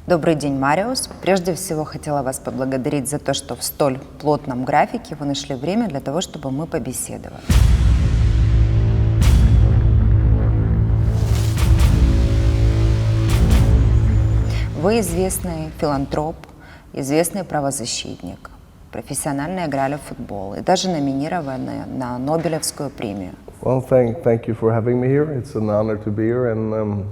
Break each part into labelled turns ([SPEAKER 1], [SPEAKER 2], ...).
[SPEAKER 1] Добрый день, Мариус. Прежде всего, хотела вас поблагодарить за то, что в столь плотном графике вы нашли время для того, чтобы мы побеседовали. Вы известный филантроп, известный правозащитник, профессионально играли в футбол и даже номинированы на Нобелевскую премию.
[SPEAKER 2] Well, thank you for having me here. It's an honor to be here, and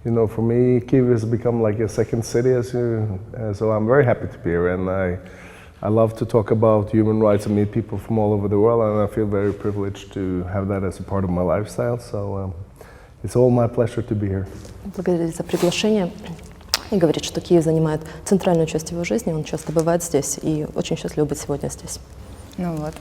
[SPEAKER 2] you know, for me, Kyiv has become like a second city, so I'm very happy to be here, and I love to talk about human rights and meet people from all over the world, and I feel very privileged to have that as a part of my lifestyle. So it's all my pleasure to be here.
[SPEAKER 3] Благодарит за приглашение и говорит, что Киев занимает центральную часть его жизни, он часто бывает здесь и очень счастлив быть сегодня здесь.
[SPEAKER 1] Ну вот.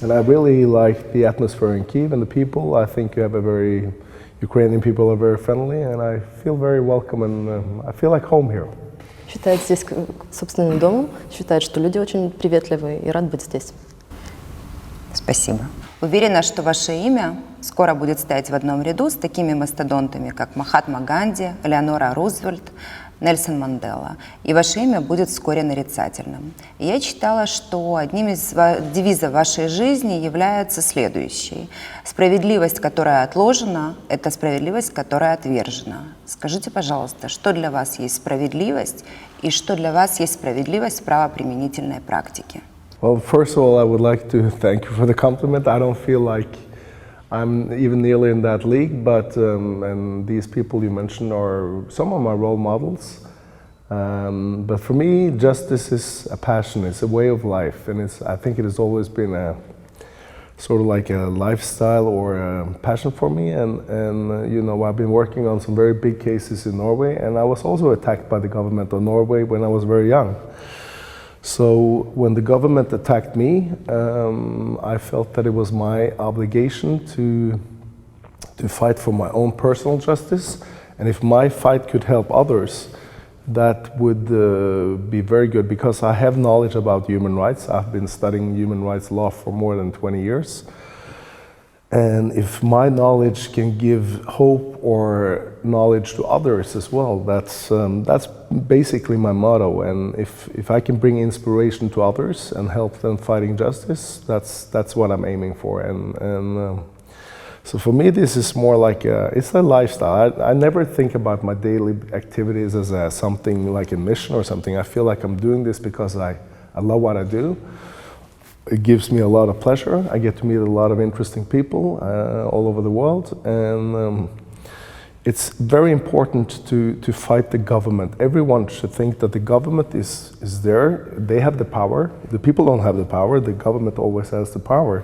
[SPEAKER 2] And I really like the atmosphere in Kyiv and the people. I think you have Ukrainian people are very friendly, and I feel very welcome, and I feel like home here.
[SPEAKER 3] Считает здесь собственным домом, считает, что люди очень приветливые и рад быть здесь.
[SPEAKER 1] Спасибо. Уверена, что ваше имя скоро будет стоять в одном ряду с такими мастодонтами, как Махатма Ганди, Элеонора Рузвельт, Нельсон Мандела. И ваше имя будет вскоре нарицательным. И я читала, что одним из девизов вашей жизни является следующий. Справедливость, которая отложена, это справедливость, которая отвержена. Скажите, пожалуйста, что для вас есть справедливость и что для вас есть справедливость в правоприменительной практике?
[SPEAKER 2] Well, first of all, I would like to thank you for the compliment. I don't feel like I'm even nearly in that league, but and these people you mentioned are some of my role models. But for me, justice is a passion, it's a way of life, and I think it has always been a sort of like a lifestyle or a passion for me. And you know, I've been working on some very big cases in Norway, and I was also attacked by the government of Norway when I was very young. So when the government attacked me, I felt that it was my obligation to fight for my own personal justice, and if my fight could help others, that would be very good, because I have knowledge about human rights. I've been studying human rights law for more than 20 years. And if my knowledge can give hope or knowledge to others as well, that's basically my motto. And if I can bring inspiration to others and help them fighting justice, that's what I'm aiming for. And so for me, this is more like it's a lifestyle. I never think about my daily activities as something like a mission or something. I feel like I'm doing this because I love what I do. It gives me a lot of pleasure. I get to meet a lot of interesting people all over the world, and it's very important to fight the government. Everyone should think that the government is there. They have the power. The people don't have the power. The government always has the power.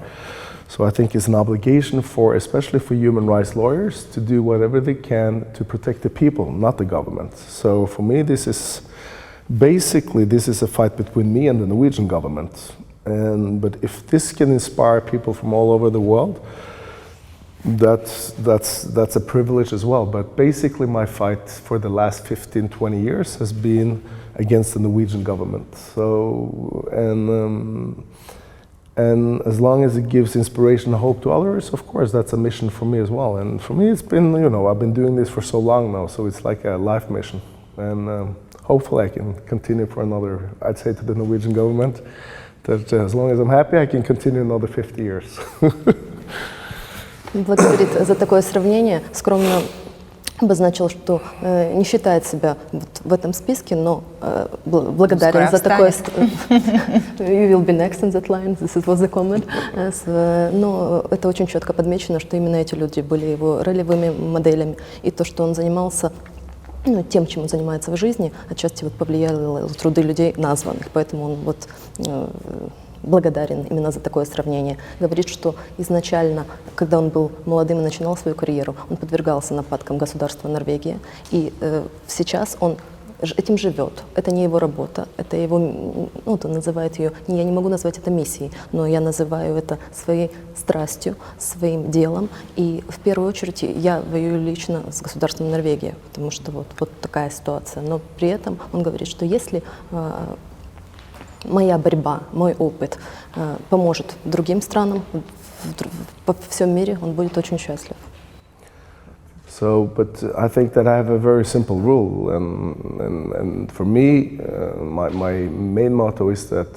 [SPEAKER 2] So I think it's an obligation especially for human rights lawyers, to do whatever they can to protect the people, not the government. So for me, this is a fight between me and the Norwegian government. But if this can inspire people from all over the world, that's a privilege as well. But basically my fight for the last 15-20 years has been against the Norwegian government. So and as long as it gives inspiration and hope to others, of course that's a mission for me as well. And for me, it's been, you know, I've been doing this for so long now, so it's like a life mission. And hopefully I can continue for another, I'd say to the Norwegian government, that as long as I'm happy, I can continue another 50 years.
[SPEAKER 3] Благодарит за такое сравнение. Скромно обозначил, что не считает себя в этом списке, но благодарен за такое. You will be next in that line. This was the comment. Но это очень четко подмечено, что именно эти люди были его ролевыми моделями, и то, что он занимался тем, чем он занимается в жизни, отчасти повлияли труды людей названных, поэтому он благодарен именно за такое сравнение. Говорит, что изначально, когда он был молодым и начинал свою карьеру, он подвергался нападкам государства Норвегия, и сейчас он этим живет. Это не его работа, это его, он называет ее, я не могу назвать это миссией, но я называю это своей страстью, своим делом. И в первую очередь я воюю лично с государством Норвегии, потому что вот такая ситуация. Но при этом он говорит, что если моя борьба, мой опыт поможет другим странам по всем мире, он будет очень счастлив.
[SPEAKER 2] So, but I think that I have a very simple rule, and for me, my main motto is that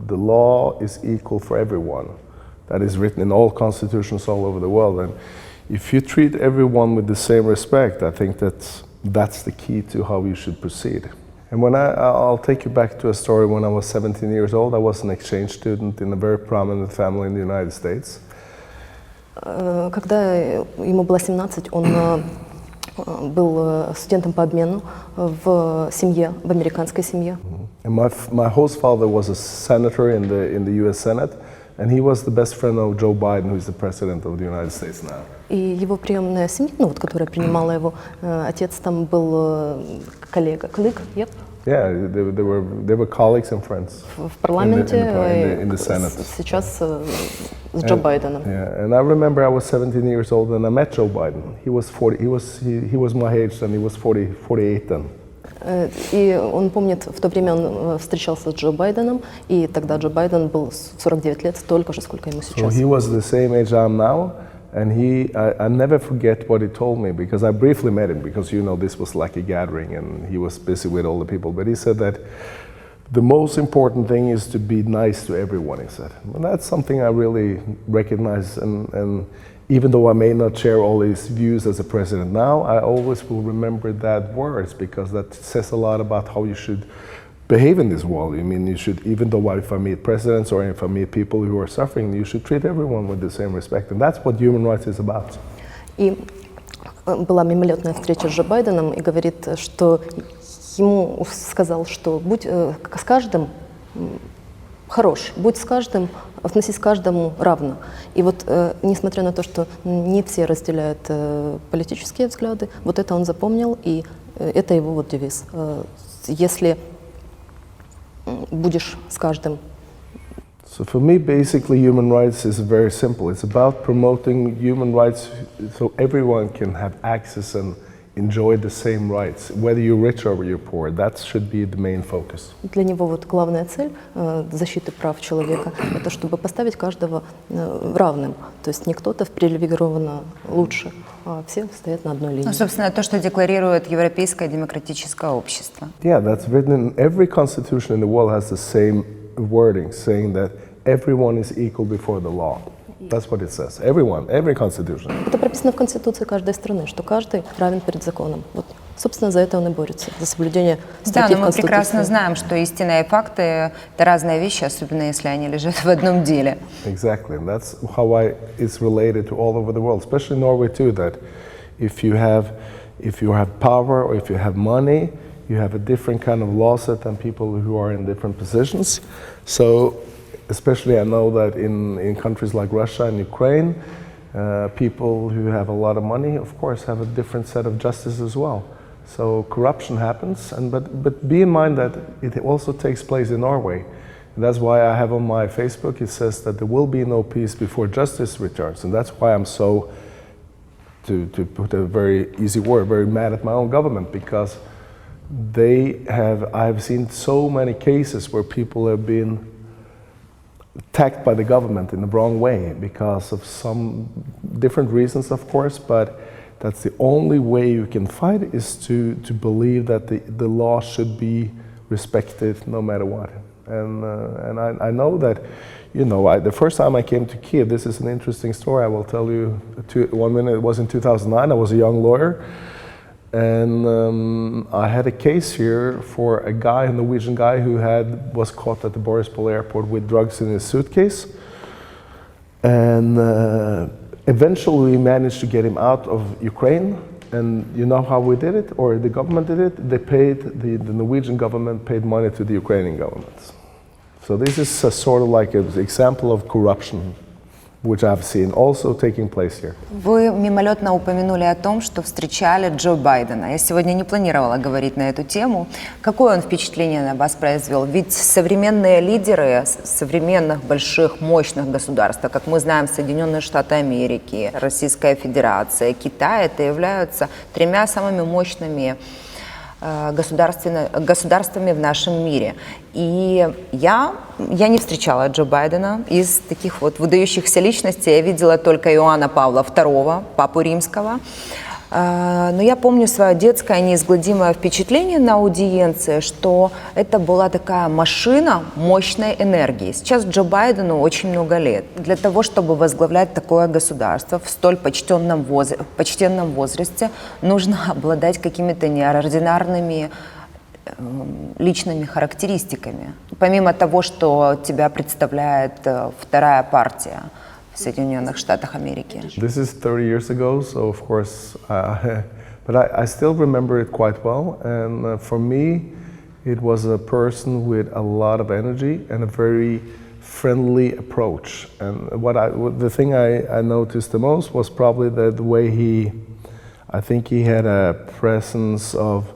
[SPEAKER 2] the law is equal for everyone. That is written in all constitutions all over the world, and if you treat everyone with the same respect, I think that's the key to how you should proceed. And when I'll take you back to a story when I was 17 years old. I was an exchange student in a very prominent family in the United States.
[SPEAKER 3] Когда ему было 17, он был студентом по обмену в семье, в американской семье.
[SPEAKER 2] And my host father was a senator in the U.S. Senate, and he was the best friend of Joe Biden, who is the president of the United States now.
[SPEAKER 3] И его приемная семья, ну вот, которая принимала его, отец там был коллега, yep.
[SPEAKER 2] Yeah, they were colleagues and friends.
[SPEAKER 3] В парламенте,
[SPEAKER 2] in the Senate.
[SPEAKER 3] Сейчас с Джо Байденом.
[SPEAKER 2] Yeah, and I remember I was 17 years old and I met Joe Biden. He was 40. He was my age and he was 48 then.
[SPEAKER 3] И он помнит, в то время он встречался с Джо Байденом, и тогда Джо Байден был 49 лет, столько же, сколько ему сейчас.
[SPEAKER 2] So he was the same age I am now, and I never forget what he told me, because I briefly met him, because you know this was like a gathering and he was busy with all the people, but he said that the most important thing is to be nice to everyone, he said. And that's something I really recognize, and even though I may not share all his views as a president now, I always will remember that words, because that says a lot about how you should behave in this world. I mean, you should, even though if I meet presidents or if I meet people who are suffering, you should treat everyone with the same respect. And that's what human rights is about.
[SPEAKER 3] И была мимолетная встреча с Джо Байденом, и говорит, что ему сказал, что будь с каждым хорош, будь с каждым, относись к каждому равно. И вот, несмотря на то, что не все разделяют политические взгляды, вот это он запомнил, и это его вот девиз. Если будешь с каждым.
[SPEAKER 2] So for me, basically, human rights is very simple. It's about promoting human rights so everyone can have access and enjoy the same rights, whether you're rich or you're poor. That should be the main focus.
[SPEAKER 3] Для него вот главная цель защиты прав человека – это чтобы поставить каждого равным. То есть не кто-то привилегированно лучше, а все стоят на одной линии.
[SPEAKER 1] Ну, собственно, то, что декларирует Европейское демократическое общество.
[SPEAKER 2] Yeah, that's written in every constitution in the world has the same wording, saying that everyone is equal before the law. That's what it says. Everyone, every constitution.
[SPEAKER 3] Это прописано в Конституции каждой страны, что каждый равен перед законом. Вот, собственно, за это он и борется, за соблюдение статьи в Конституции.
[SPEAKER 1] Да, но мы прекрасно знаем, что истина и факты – это разные вещи, особенно если они лежат в одном деле.
[SPEAKER 2] Exactly, and that's how it's related to all over the world, especially Norway too. That if you have power or if you have money, you have a different kind of law set than people who are in different positions. So. Especially I know that in countries like Russia and Ukraine, people who have a lot of money, of course, have a different set of justice as well. So corruption happens, but be in mind that it also takes place in Norway. And that's why I have on my Facebook, it says that there will be no peace before justice returns. And that's why I'm so, to put a very easy word, very mad at my own government, because I've seen so many cases where people have been attacked by the government in the wrong way because of some different reasons, of course, but that's the only way you can fight is to believe that the law should be respected no matter what. And I know that, you know, the first time I came to Kiev, this is an interesting story, I will tell you 1 minute, it was in 2009, I was a young lawyer, and I had a case here for a Norwegian guy who was caught at the Borispol airport with drugs in his suitcase. And eventually we managed to get him out of Ukraine. And you know how we did it, or the government did it? The Norwegian government paid money to the Ukrainian government. So this is a sort of like an example of corruption, which I've seen also taking place here.
[SPEAKER 1] Вы мимолетно упомянули о том, что встречали Джо Байдена. Я сегодня не планировала говорить на эту тему. Какое он впечатление на вас произвел? Ведь современные лидеры современных больших, мощных государств, как мы знаем, Соединенные Штаты Америки, Российская Федерация, Китай, это являются 3 самыми мощными государствами в нашем мире. И я не встречала Джо Байдена. Из таких вот выдающихся личностей я видела только Иоанна Павла II, папу римского. Но я помню свое детское неизгладимое впечатление на аудиенции, что это была такая машина мощной энергии. Сейчас Джо Байдену очень много лет. Для того, чтобы возглавлять такое государство в столь почтенном возрасте, нужно обладать какими-то неординарными личными характеристиками. Помимо того, что тебя представляет вторая партия в Соединенных Штатах Америки.
[SPEAKER 2] This is 30 years ago, so of course, but I still remember it quite well. And for me, it was a person with a lot of energy and a very friendly approach. And the thing I noticed the most was probably the way I think he had a presence of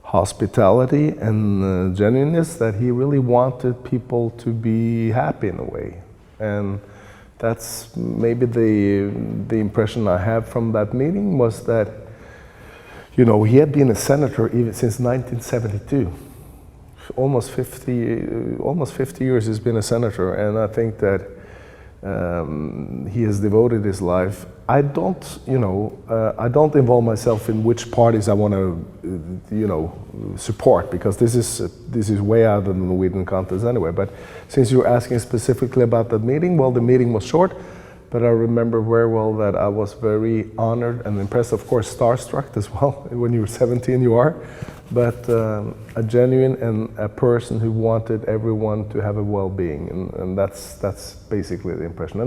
[SPEAKER 2] hospitality and genuineness, that he really wanted people to be happy in a way. And that's maybe the impression I have from that meeting, was that, you know, he had been a senator even since 1972. Almost 50 years he's been a senator, and I think that he has devoted his life. I don't involve myself in which parties I want to, support, because this is way out of the Norwegian context anyway. But since you're asking specifically about that meeting, well, the meeting was short, but I remember very well that I was very honored and impressed. Of course, starstruck as well. When you're 17, you are. But a genuine and a person who wanted everyone to have a well-being, and that's basically the impression.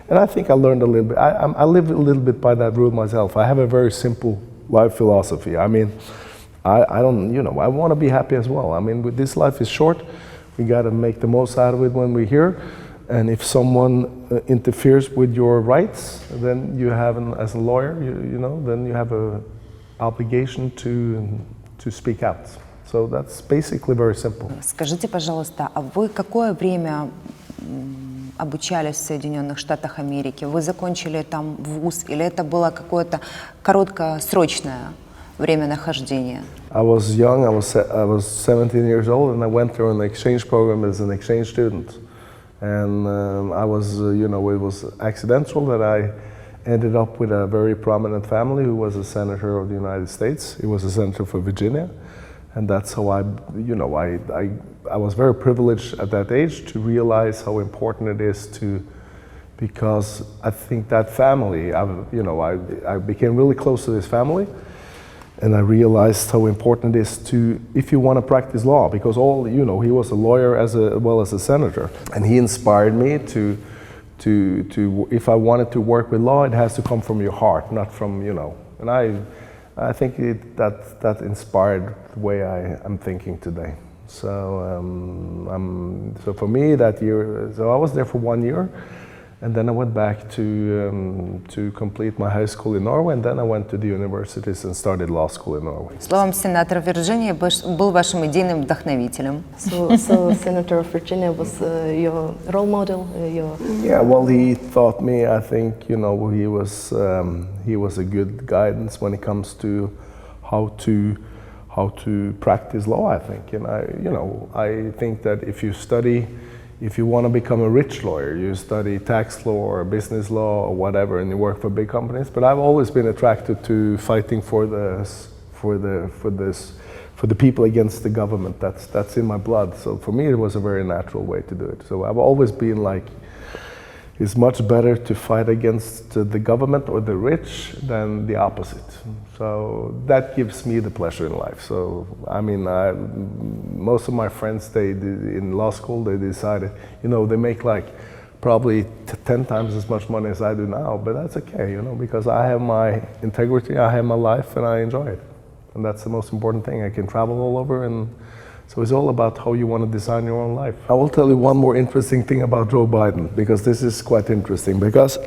[SPEAKER 2] And I think I learned a little bit. I live a little bit by that rule myself. I have a very simple life philosophy. I mean, I don't, I want to be happy as well. I mean, this life is short. We got to make the most out of it when we're here. And if someone interferes with your rights, then you have, as a lawyer, then you have an obligation to speak out. So that's basically very simple.
[SPEAKER 1] Скажите, пожалуйста, а вы какое время обучались в Соединенных Штатах Америки? Вы закончили там вуз, или это было какое-то короткосрочное время нахождения?
[SPEAKER 2] I was young. I was 17 years old, and I went through an exchange program as an exchange student. And I was, it was accidental that I ended up with a very prominent family who was a senator of the United States. He was a senator for Virginia, and that's how I was very privileged at that age to realize how important it is because I think that family, I became really close to this family, and I realized how important it is if you want to practice law, because he was a lawyer as well as a senator, and he inspired me to if I wanted to work with law, it has to come from your heart, not from, and I think that inspired the way I'm thinking today. So so for me that year, so I was there for 1 year, and then I went back to complete my high school in Norway, and then I went to the universities and started law school in Norway.
[SPEAKER 1] Словом, сенатор Вирджинии был вашим идейным вдохновителем.
[SPEAKER 3] So Senator of Virginia was your role model.
[SPEAKER 2] Yeah, well, he taught me. I think he was a good guidance when it comes to how to practice law. I think, and I think that if you want to become a rich lawyer, you study tax law or business law or whatever, and you work for big companies. But I've always been attracted to fighting for the people against the government. That's in my blood. So for me, it was a very natural way to do it. So I've always been like, it's much better to fight against the government or the rich than the opposite. So that gives me the pleasure in life. So I mean, most of my friends, in law school, they decided, they make like probably 10 times as much money as I do now, but that's okay, because I have my integrity, I have my life, and I enjoy it. And that's the most important thing. I can travel all over, and so it's all about how you want to design your own life. I will tell you one more interesting thing about Joe Biden, because this is quite interesting, because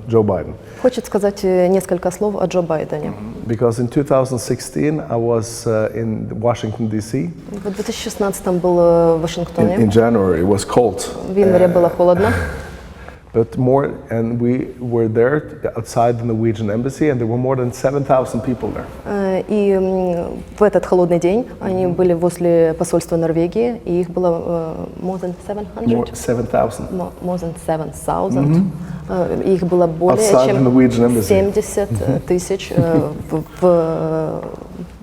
[SPEAKER 2] Joe Biden.
[SPEAKER 3] Хочет сказать несколько слов о Джо Байдене.
[SPEAKER 2] Because in 2016 I was in Washington, D.C.
[SPEAKER 3] В 2016 был в Вашингтоне.
[SPEAKER 2] In January, it was cold.
[SPEAKER 3] В январе было холодно.
[SPEAKER 2] And we were there outside the Norwegian embassy, and there were more than 7,000 people there.
[SPEAKER 3] И в этот холодный день они были возле посольства Норвегии, и их было more than 700?
[SPEAKER 2] 7,000.
[SPEAKER 3] More than 7,000. Их было более
[SPEAKER 2] Outside
[SPEAKER 3] чем
[SPEAKER 2] Norwegian embassy.
[SPEAKER 3] 70 тысяч в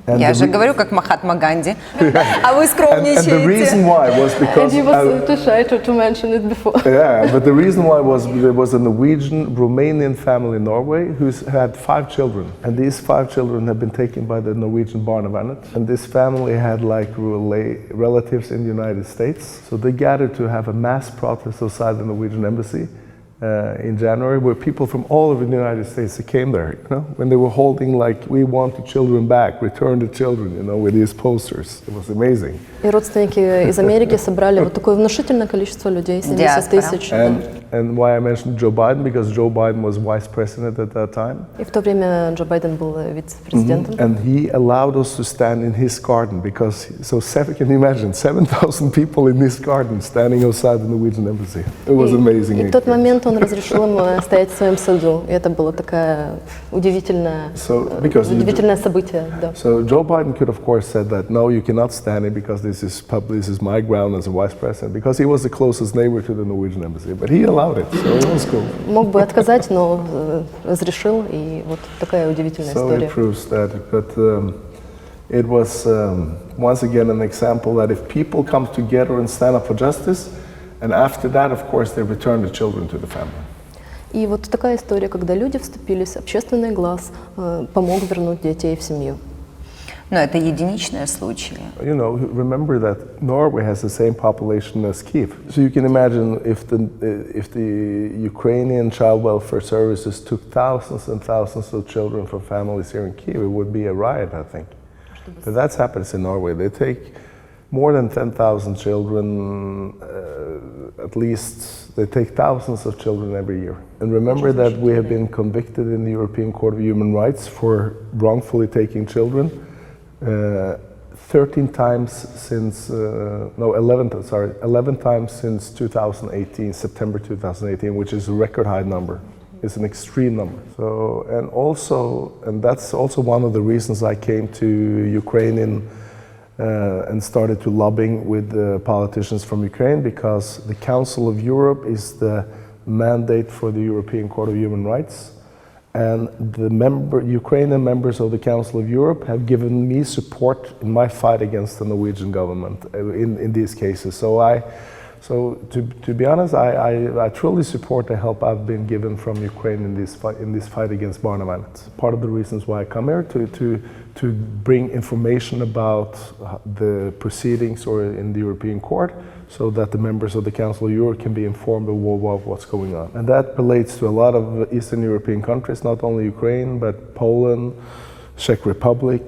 [SPEAKER 1] Я же говорю, как Махатма Ганди, а вы
[SPEAKER 2] And the
[SPEAKER 1] скромничаете.
[SPEAKER 2] reason why was because
[SPEAKER 3] he was too shy to mention it before.
[SPEAKER 2] yeah, but the reason why was there was a Romanian family in Norway who had 5 children, and these 5 children had been taken by the Norwegian Barnevernet, and this family had like relatives in the United States, so they gathered to have a mass protest outside the Norwegian embassy. In January, where people from all over the United States came there, when they were holding like, we want the children back, return the children, with these posters. It was amazing.
[SPEAKER 3] И родственники из Америки собрали вот такое внушительное количество людей, 70 тысяч.
[SPEAKER 2] And why I mentioned Joe Biden, because Joe Biden was vice president at that time.
[SPEAKER 3] И в то время Джо Байден был вице-президентом.
[SPEAKER 2] And he allowed us to stand in his garden, because, can you imagine, 7,000 people in his garden standing outside the Norwegian embassy. It was amazing.
[SPEAKER 3] И в тот момент он разрешил им стоять в своем саду. И это было такое удивительное событие. Да.
[SPEAKER 2] So Joe Biden could of course said that no, you cannot stand it because this is my ground as a vice president, because he was the closest neighbor to the Norwegian embassy. But he allowed it, so it was cool.
[SPEAKER 3] Мог бы отказать, но разрешил, и вот такая удивительная история.
[SPEAKER 2] So it proves that, but it was once again an example that if people come together and stand up for justice, and after that, of course, they return the children to the family.
[SPEAKER 3] И вот такая история, когда люди вступились, общественный глаз помог вернуть детей в семью.
[SPEAKER 1] Но это единичные случаи.
[SPEAKER 2] Remember that Norway has the same population as Kyiv. So you can imagine if the Ukrainian child welfare services took thousands and thousands of children from families here in Kyiv, it would be a riot, I think. But that's happens in Norway. They take more than 10,000 children, at least they take thousands of children every year. And remember that we have been convicted in the European Court of Human Rights for wrongfully taking children 11 times since 2018, September 2018, which is a record high number. It's an extreme number. So, and that's also one of the reasons I came to Ukraine and started to lobbying with the politicians from Ukraine, because the Council of Europe is the mandate for the European Court of Human Rights. And the Ukrainian members of the Council of Europe have given me support in my fight against the Norwegian government in these cases. So to be honest, I truly support the help I've been given from Ukraine in this fight against Barnevernet. Part of the reasons why I come here to bring information about the proceedings or in the European Court, so that the members of the Council of Europe can be informed of what's going on. And that relates to a lot of Eastern European countries, not only Ukraine, but Poland, Czech Republic,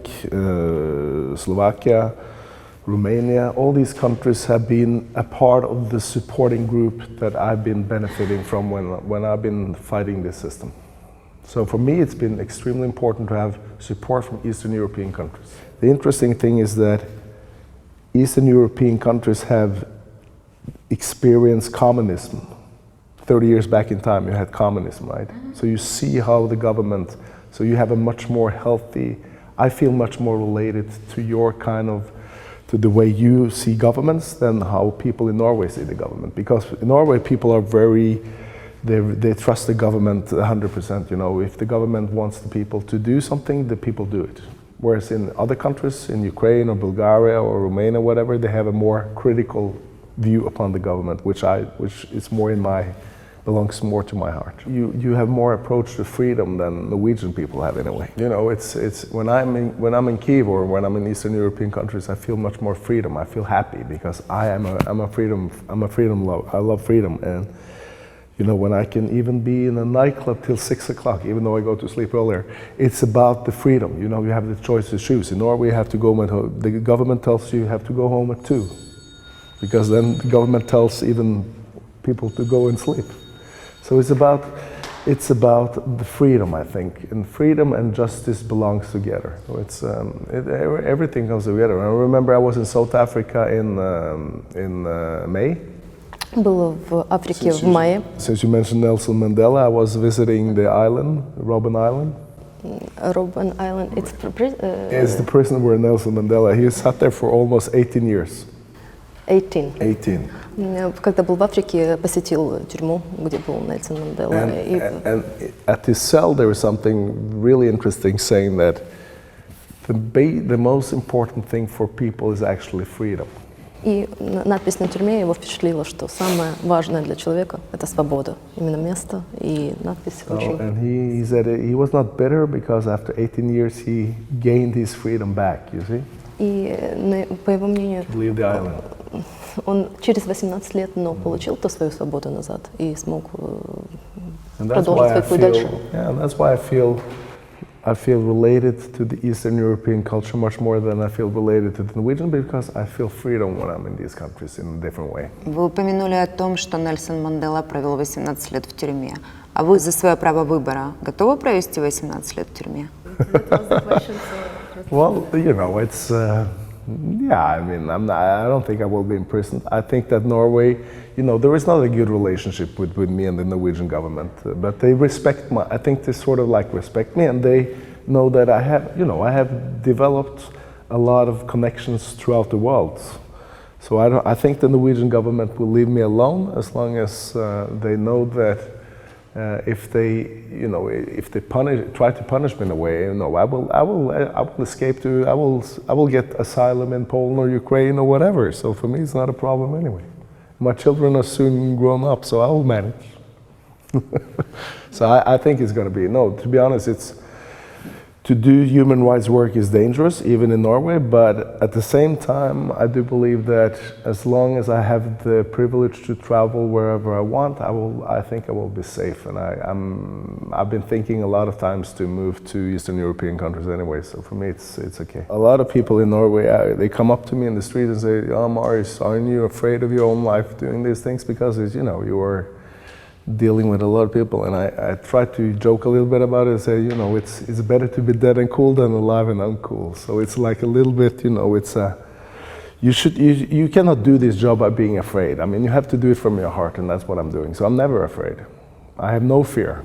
[SPEAKER 2] Slovakia, Romania. All these countries have been a part of the supporting group that I've been benefiting from when I've been fighting this system. So for me, it's been extremely important to have support from Eastern European countries. The interesting thing is that Eastern European countries have experienced communism. 30 years back in time, you had communism, right? So you see how the government, so you have a much more healthy, I feel much more related to your to the way you see governments than how people in Norway see the government. Because in Norway, people are they trust the government 100%. If the government wants the people to do something, the people do it. Whereas in other countries, in Ukraine or Bulgaria or Romania, whatever, they have a more critical view upon the government, which is more belongs more to my heart. You have more approach to freedom than Norwegian people have in a way. It's when I'm in Kyiv or when I'm in Eastern European countries, I feel much more freedom. I feel happy because I'm a freedom lover. I love freedom, and when I can even be in a nightclub till 6 o'clock, even though I go to sleep earlier, it's about the freedom. You have the choice to choose. In Norway, you have to go the government tells you have to go home at 2. Because then the government tells even people to go and sleep. So it's about the freedom, I think, and freedom and justice belongs together. So it's everything comes together. I remember I was in South Africa in May.
[SPEAKER 3] Был в Африке в мае.
[SPEAKER 2] Since you mentioned Nelson Mandela, I was visiting the island, Robben Island.
[SPEAKER 3] Robben Island,
[SPEAKER 2] It's the prison where Nelson Mandela, he sat there for almost 18 years.
[SPEAKER 3] 18.
[SPEAKER 2] 18.
[SPEAKER 3] Когда был в Африке, посетил тюрьму, где был Нельсон Мандела.
[SPEAKER 2] And at his cell there was something really interesting saying that the most important thing for people is actually freedom.
[SPEAKER 3] И надпись на тюрьме его впечатлила, что самое важное для человека – это свобода. Именно место и надпись очень…
[SPEAKER 2] And he said he was not bitter because after 18 years he gained his freedom back, you see?
[SPEAKER 3] И по его мнению,
[SPEAKER 2] Leave the island.
[SPEAKER 3] он через 18 лет, но получил то свою свободу назад и смог продолжить свой путь дальше.
[SPEAKER 2] Yeah, and that's why I feel related to the Eastern European culture much more than I feel related to the Norwegian, because I feel freedom when I'm in these countries in a different way.
[SPEAKER 1] Вы упомянули о том, что Нельсон Мандела провел 18 лет в тюрьме. А вы за свое право выбора готовы провести 18 лет в тюрьме?
[SPEAKER 2] Well, you know, it's yeah. I mean, I don't think I will be imprisoned. I think that Norway, you know, there is not a good relationship with me and the Norwegian government, but they respect I think they sort of like respect me, and they know that I have developed a lot of connections throughout the world. So I think the Norwegian government will leave me alone as long as they know that if they try to punish me in a way, you know, I will escape I will get asylum in Poland or Ukraine or whatever. So for me, it's not a problem anyway. My children are soon grown up, so I will manage. So I think it's going to be, no, to be honest, to do human rights work is dangerous, even in Norway, but at the same time, I do believe that as long as I have the privilege to travel wherever I want, I think I will be safe. And I've been thinking a lot of times to move to Eastern European countries anyway, so for me it's okay. A lot of people in Norway, they come up to me in the street and say, "Oh, Marius, aren't you afraid of your own life doing these things?" Because you are dealing with a lot of people, and I try to joke a little bit about it and say, you know, it's better to be dead and cool than alive and uncool. So it's like a little bit, you know, it's you cannot do this job by being afraid. I mean, you have to do it from your heart, and that's what I'm doing. So I'm never afraid. I have no fear,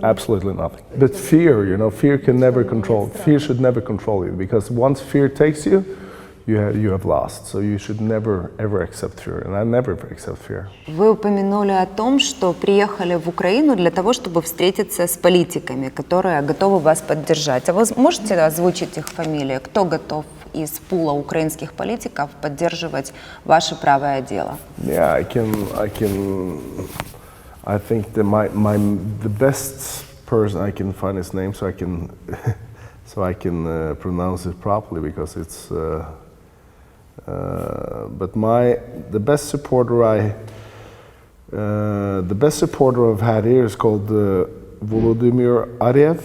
[SPEAKER 2] absolutely nothing. But fear, you know, fear can never control. Fear should never control you, because once fear takes you, you have lost. So you should never ever accept fear, and I never accept fear.
[SPEAKER 1] Вы упомянули о том, что приехали в Украину для того, чтобы встретиться с политиками, которые готовы вас поддержать. А вы можете озвучить их фамилии? Кто готов из пула украинских политиков поддерживать ваше правое дело?
[SPEAKER 2] Yeah, I think the best person I can find his name, so I can pronounce it properly, because it's. But the best supporter I've had here is called Volodymyr Ariev.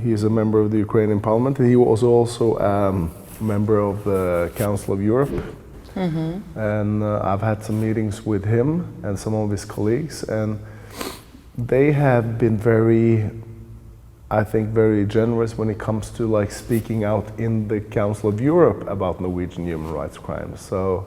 [SPEAKER 2] He is a member of the Ukrainian Parliament. He was also a member of the Council of Europe. Mm-hmm. And I've had some meetings with him and some of his colleagues, and they have been very generous when it comes to like speaking out in the Council of Europe about Norwegian human rights crimes. So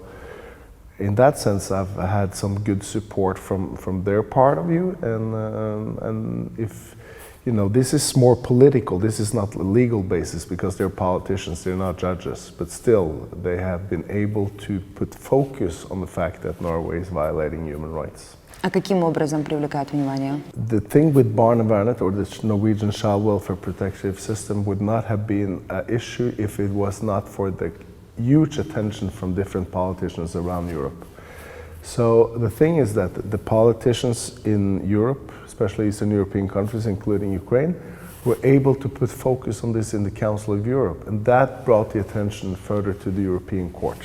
[SPEAKER 2] in that sense, I've had some good support from their part of view, and if you know, this is more political, this is not a legal basis, because they're politicians, they're not judges, but still they have been able to put focus on the fact that Norway is violating human rights.
[SPEAKER 1] А каким образом привлекает внимание?
[SPEAKER 2] The thing with Barnevernet, or the Norwegian child welfare protective system, would not have been an issue if it was not for the huge attention from different politicians around Europe. So the thing is that the politicians in Europe, especially Eastern European countries, including Ukraine, were able to put focus on this in the Council of Europe, and that brought the attention further to the European Court.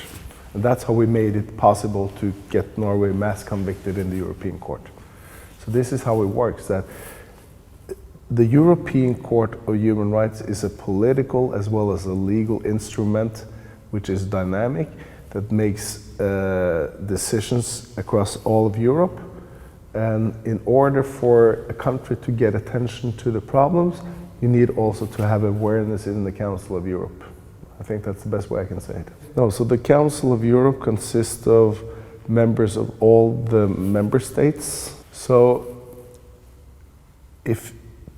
[SPEAKER 2] And that's how we made it possible to get Norway mass convicted in the European Court. So this is how it works, that the European Court of Human Rights is a political as well as a legal instrument which is dynamic, that makes decisions across all of Europe. And in order for a country to get attention to the problems, you need also to have awareness in the Council of Europe. I think that's the best way I can say it. No, so the Council of Europe consists of members of all the member states. So if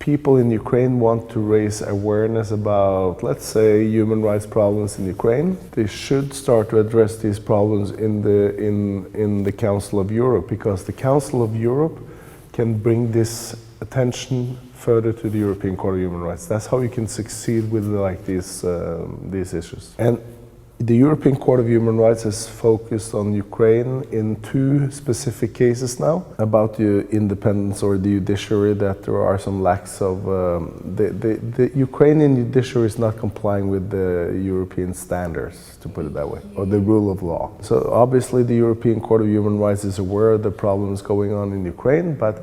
[SPEAKER 2] people in Ukraine want to raise awareness about, let's say, human rights problems in Ukraine, they should start to address these problems in the Council of Europe, because the Council of Europe can bring this attention further to the European Court of Human Rights. That's how you can succeed with these issues. And the European Court of Human Rights has focused on Ukraine in 2 specific cases now about the independence or the judiciary, that there are some lacks of... the Ukrainian judiciary is not complying with the European standards, to put it that way, or the rule of law. So obviously the European Court of Human Rights is aware of the problems going on in Ukraine, but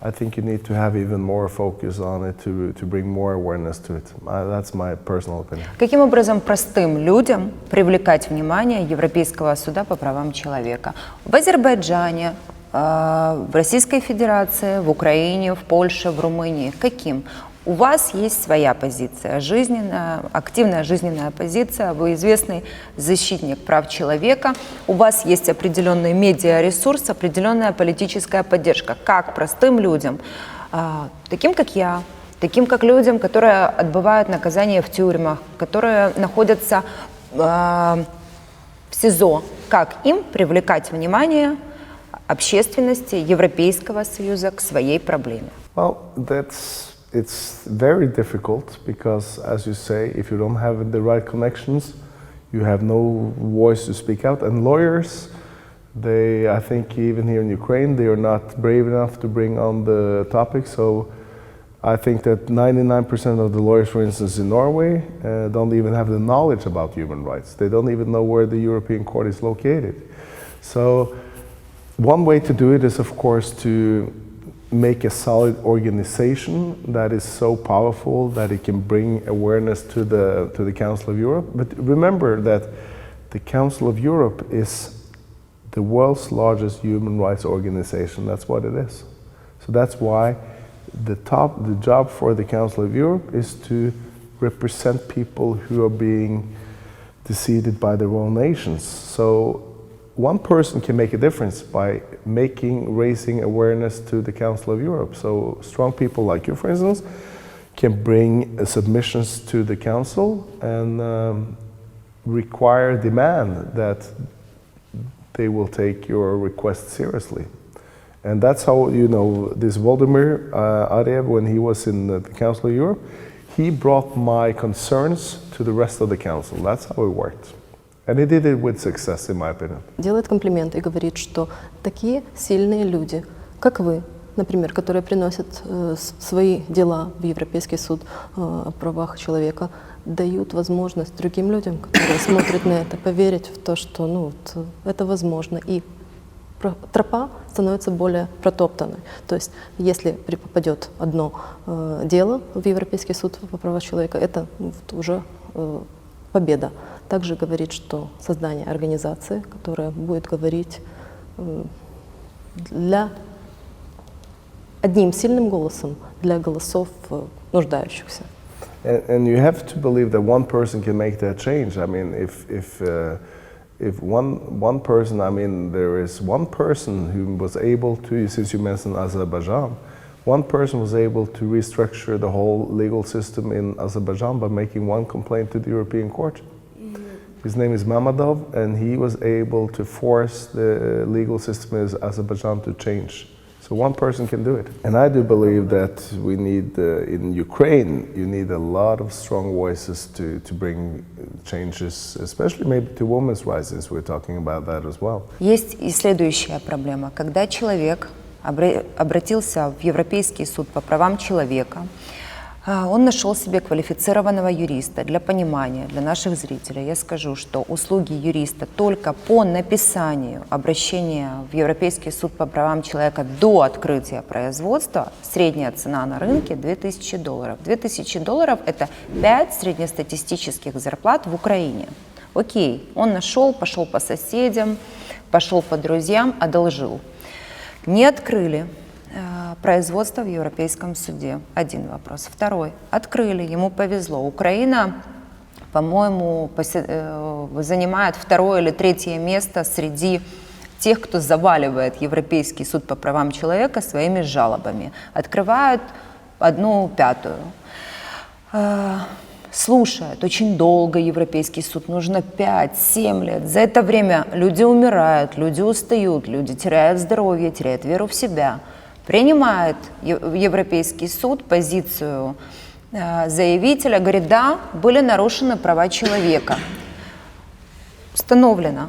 [SPEAKER 2] I think you need to have even more focus on it to bring more awareness to it. That's my personal opinion.
[SPEAKER 1] Каким образом простым людям привлекать внимание Европейского суда по правам человека? В Азербайджане, в Российской Федерации, в Украине, в Польше, в Румынии. Каким? У вас есть своя позиция, жизненная, активная жизненная позиция, вы известный защитник прав человека, у вас есть определенный медиаресурс, определенная политическая поддержка. Как простым людям, таким как я, таким как людям, которые отбывают наказание в тюрьмах, которые находятся в СИЗО, как им привлекать внимание общественности Европейского Союза к своей проблеме?
[SPEAKER 2] Well, it's very difficult because, as you say, if you don't have the right connections, you have no voice to speak out. And lawyers, I think even here in Ukraine, they are not brave enough to bring on the topic. So I think that 99% of the lawyers, for instance, in Norway, don't even have the knowledge about human rights. They don't even know where the European Court is located. So one way to do it is, of course, to make a solid organization that is so powerful that it can bring awareness to the Council of Europe. But remember that the Council of Europe is the world's largest human rights organization. That's what it is. So that's why the job for the Council of Europe is to represent people who are being defeated by their own nations. So one person can make a difference by raising awareness to the Council of Europe. So strong people like you, for instance, can bring submissions to the Council and demand that they will take your request seriously. And that's how, this Vladimir Ariev, when he was in the Council of Europe, he brought my concerns to the rest of the Council. That's how it worked. And he did it with success, in my opinion.
[SPEAKER 3] Делает комплимент и говорит, что такие сильные люди, как вы, например, которые приносят свои дела в Европейский суд о правах человека, дают возможность другим людям, которые смотрят на это, поверить в то, что это возможно. И тропа становится более протоптанной. То есть, если попадет одно дело в Европейский суд по правам человека, это уже победа. Также говорит, что создание организации, которая будет говорить одним сильным голосом для голосов нуждающихся.
[SPEAKER 2] And you have to believe that one person can make that change. I mean, if one person, I mean, there is one person who was able to, since you mentioned Azerbaijan, one person was able to restructure the whole legal system in Azerbaijan by making one complaint to the European Court. His name is Mamadov, and he was able to force the legal system in Azerbaijan to change. So one person can do it. And I do believe that we need, in Ukraine, you need a lot of strong voices to bring changes, especially maybe to women's rights, since we're talking about that as well.
[SPEAKER 1] Есть и следующая проблема. Когда человек обратился в Европейский суд по правам человека, он нашел себе квалифицированного юриста. Для понимания, для наших зрителей я скажу, что услуги юриста только по написанию обращения в Европейский суд по правам человека до открытия производства, средняя цена на рынке $2000. $2000 – это 5 среднестатистических зарплат в Украине. Окей, он нашел, пошел по соседям, пошел по друзьям, одолжил. Не открыли производство в Европейском суде. Один вопрос. Второй. Открыли, ему повезло. Украина, по-моему, занимает 2-е или 3-е место среди тех, кто заваливает Европейский суд по правам человека своими жалобами. Открывают 1/5. Слушает очень долго Европейский суд, нужно 5-7 лет. За это время люди умирают, люди устают, люди теряют здоровье, теряют веру в себя. Принимает Европейский суд позицию заявителя, говорит, да, были нарушены права человека. Установлено.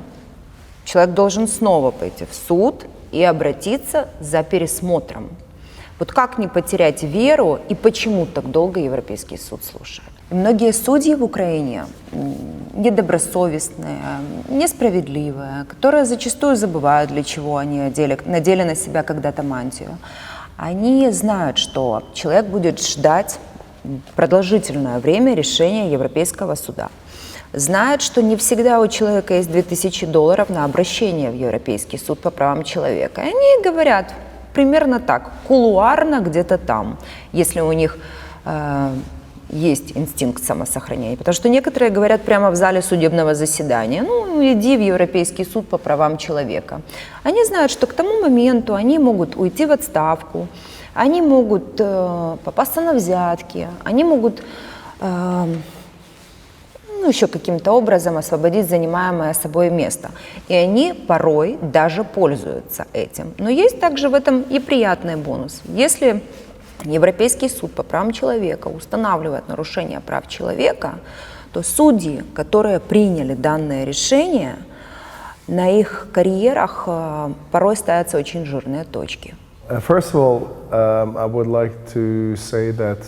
[SPEAKER 1] Человек должен снова пойти в суд и обратиться за пересмотром. Вот как не потерять веру и почему так долго Европейский суд слушает? И многие судьи в Украине недобросовестные, несправедливые, которые зачастую забывают, для чего они надели на себя когда-то мантию. Они знают, что человек будет ждать продолжительное время решения Европейского суда. Знают, что не всегда у человека есть $2000 на обращение в Европейский суд по правам человека. И они говорят примерно так, кулуарно где-то там, если у них есть инстинкт самосохранения. Потому что некоторые говорят прямо в зале судебного заседания, ну, иди в Европейский суд по правам человека. Они знают, что к тому моменту они могут уйти в отставку, они могут попасться на взятки, они могут еще каким-то образом освободить занимаемое собой место. И они порой даже пользуются этим. Но есть также в этом и приятный бонус. Если Европейский суд по правам человека устанавливает нарушение прав человека, то судьи, которые приняли данное решение, на их карьерах порой ставятся очень жирные точки.
[SPEAKER 2] First of all, I would like to say that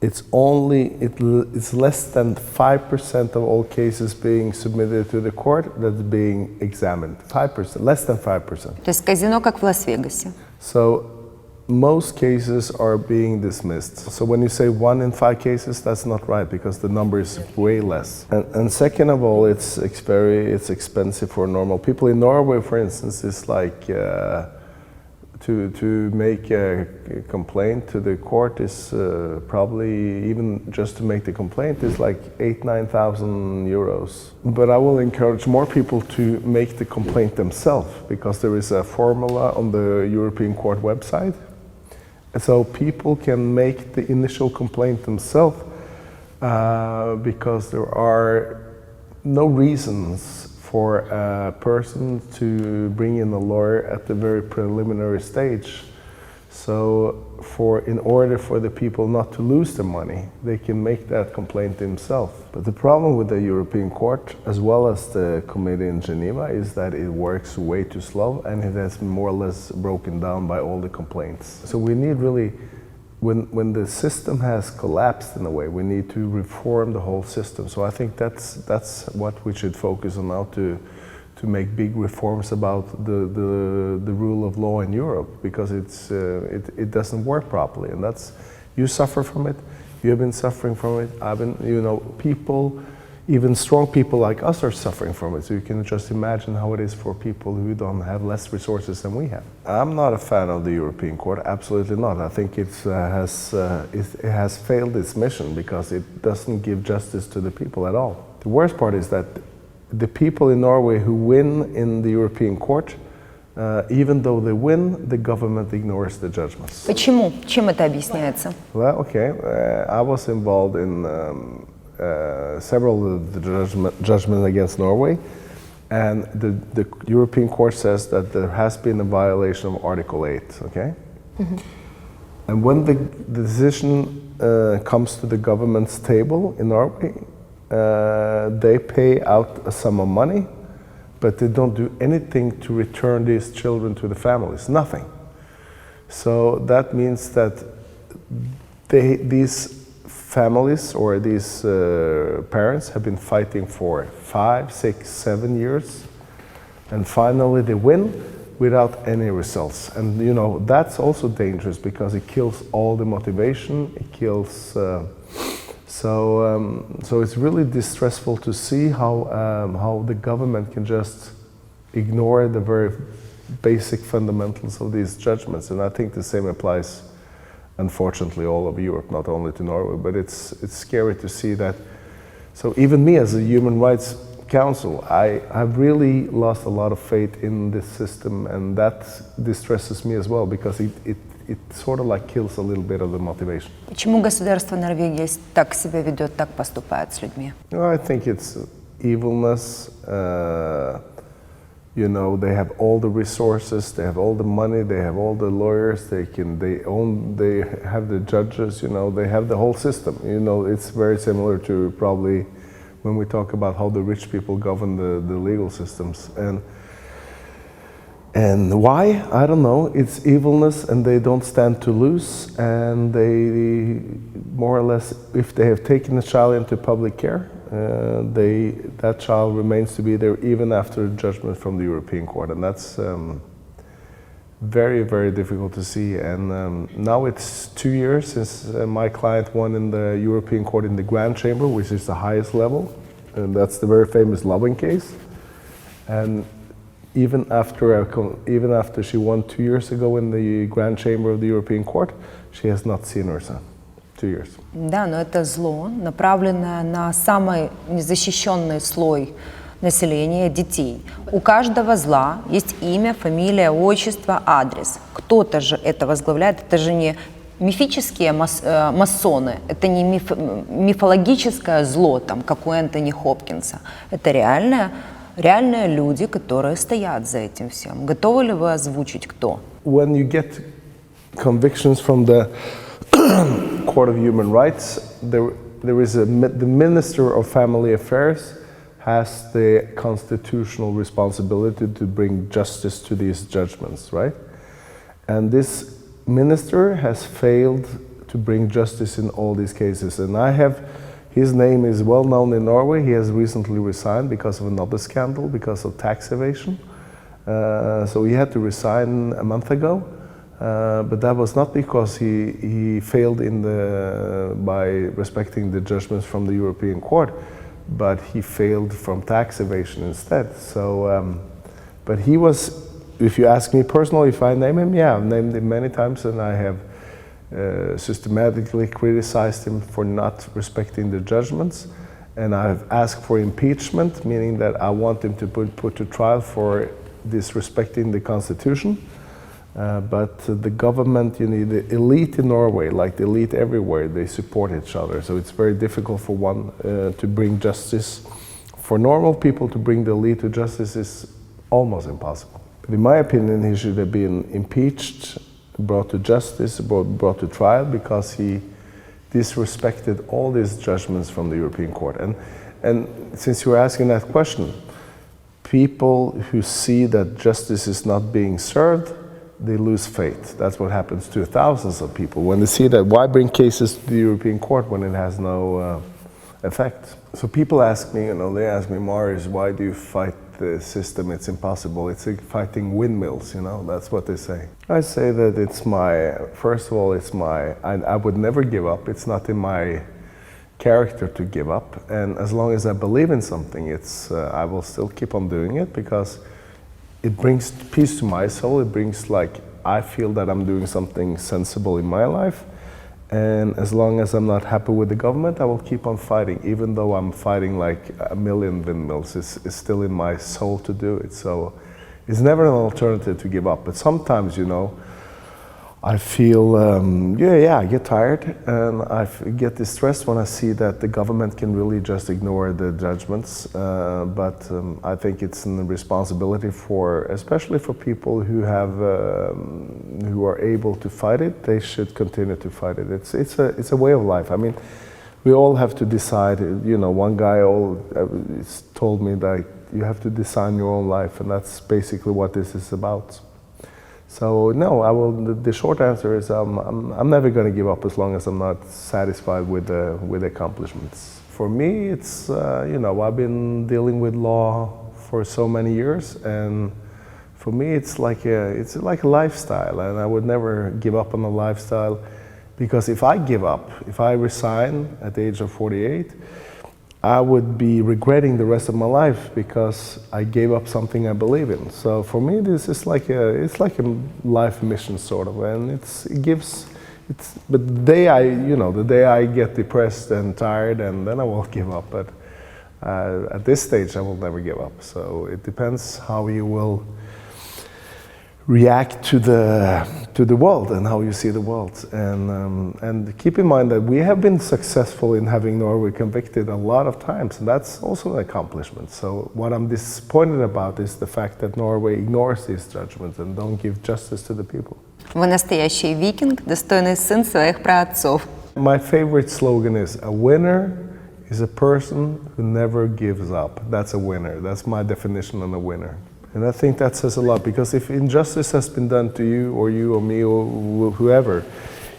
[SPEAKER 2] it's less than 5% of all cases being submitted to the court that's being examined. 5%, less than 5%.
[SPEAKER 1] То есть казино как в Лас-Вегасе.
[SPEAKER 2] So most cases are being dismissed. So when you say 1 in 5 cases, that's not right because the number is way less. And second of all, it's expensive for normal people. In Norway, for instance, it's like to make a complaint to the court is probably, even just to make the complaint, is like 8,000-9,000 euros. But I will encourage more people to make the complaint themselves because there is a formula on the European Court website. So people can make the initial complaint themselves because there are no reasons for a person to bring in a lawyer at the very preliminary stage. So in order for the people not to lose their money, they can make that complaint themselves. But the problem with the European Court, as well as the committee in Geneva, is that it works way too slow and it has more or less broken down by all the complaints. So we need really, when the system has collapsed in a way, we need to reform the whole system. So I think that's what we should focus on now to make big reforms about the rule of law in Europe, because it doesn't work properly, and you suffer from it. You have been suffering from it. People, even strong people like us, are suffering from it. So you can just imagine how it is for people who don't have less resources than we have. I'm not a fan of the European Court. Absolutely not. I think it has failed its mission because it doesn't give justice to the people at all. The worst part is that the people in Norway who win in the European Court, even though they win, the government ignores the judgments.
[SPEAKER 1] Почему? Чем это объясняется?
[SPEAKER 2] Well, okay, I was involved in several of the judgments against Norway, and the European Court says that there has been a violation of Article 8, okay? Mm-hmm. And when the decision comes to the government's table in Norway, they pay out a sum of money, but they don't do anything to return these children to the families, nothing. So that means that these families or these parents have been fighting for 5, 6, 7 years, and finally they win without any results. And that's also dangerous because it kills all the motivation, it kills So it's really distressful to see how the government can just ignore the very basic fundamentals of these judgments, and I think the same applies, unfortunately, all over Europe, not only to Norway. But it's scary to see that. So even me, as a human rights counsel, I've really lost a lot of faith in this system, and that distresses me as well because it it sort of like kills a little bit of the motivation.
[SPEAKER 1] Почему государство Норвегии так себя ведет, так поступает с людьми?
[SPEAKER 2] I think it's evilness. You know, they have all the resources, they have all the money, they have all the lawyers, they have the judges, you know, they have the whole system. You know, it's very similar to probably when we talk about how the rich people govern the legal systems. And why? I don't know. It's evilness, and they don't stand to lose, and they more or less, if they have taken a child into public care, that child remains to be there even after judgment from the European Court, and that's very, very difficult to see. And now it's 2 years since my client won in the European Court in the Grand Chamber, which is the highest level, and that's the very famous Loving case. And even after she won 2 years ago in the Grand Chamber of the European Court, she has not seen her son. 2 years.
[SPEAKER 1] Да, но это зло, направленное на самый незащищенный слой населения, детей. У каждого зла есть имя, фамилия, отчество, адрес. Кто-то же это возглавляет, это же не мифические масоны, это не мифологическое зло, там, как у Энтони Хопкинса. Это реальные люди, которые стоят за этим всем. Готовы ли вы озвучить, кто?
[SPEAKER 2] When you get convictions from the Court of Human Rights, the Minister of Family Affairs has the constitutional responsibility to bring justice to these judgments, right? And this minister has failed to bring justice in all these cases. And his name is well known in Norway. He has recently resigned because of another scandal, because of tax evasion. So he had to resign a month ago. But that was not because he failed by respecting the judgments from the European Court, but he failed from tax evasion instead. So, but he was, if you ask me personally if I name him, yeah, I've named him many times, and I have systematically criticized him for not respecting the judgments, and I've asked for impeachment, meaning that I want him to put to trial for disrespecting the Constitution. But the government, the elite in Norway, like the elite everywhere, they support each other. So it's very difficult for one to bring justice. For normal people to bring the elite to justice is almost impossible. But in my opinion, he should have been impeached, brought to justice, brought to trial, because he disrespected all these judgments from the European Court. And since you were asking that question, people who see that justice is not being served, they lose faith. That's what happens to thousands of people. When they see that, why bring cases to the European Court when it has no effect? So people ask me, they ask me, Marius, why do you fight the system? It's impossible. It's like fighting windmills, that's what they say. I say that first of all, I would never give up. It's not in my character to give up. And as long as I believe in something, I will still keep on doing it, because it brings peace to my soul. It brings I feel that I'm doing something sensible in my life. And as long as I'm not happy with the government, I will keep on fighting, even though I'm fighting like a million windmills. It's still in my soul to do it. So it's never an alternative to give up. But sometimes, I feel, I get tired, and I get distressed when I see that the government can really just ignore the judgments. But I think it's a responsibility especially for people who are able to fight it. They should continue to fight it. It's a way of life. I mean, we all have to decide. One guy told me that you have to design your own life, and that's basically what this is about. So no, I will. The short answer is I'm never going to give up as long as I'm not satisfied with the accomplishments. For me, it's I've been dealing with law for so many years, and for me it's like a lifestyle, and I would never give up on a lifestyle, because if I give up, if I resign at the age of 48, I would be regretting the rest of my life, because I gave up something I believe in. So for me, this is like a life mission sort of, and but the day I get depressed and tired, and then I will give up. But at this stage, I will never give up. So it depends how you will react to the world and how you see the world. And keep in mind that we have been successful in having Norway convicted a lot of times, and that's also an accomplishment. So what I'm disappointed about is the fact that Norway ignores these judgments and don't give justice to the people.
[SPEAKER 1] Вы настоящий викинг, достойный сын своих праотцов.
[SPEAKER 2] My favorite slogan is, a winner is a person who never gives up. That's a winner. That's my definition on a winner. And I think that says a lot, because if injustice has been done to you or me or whoever,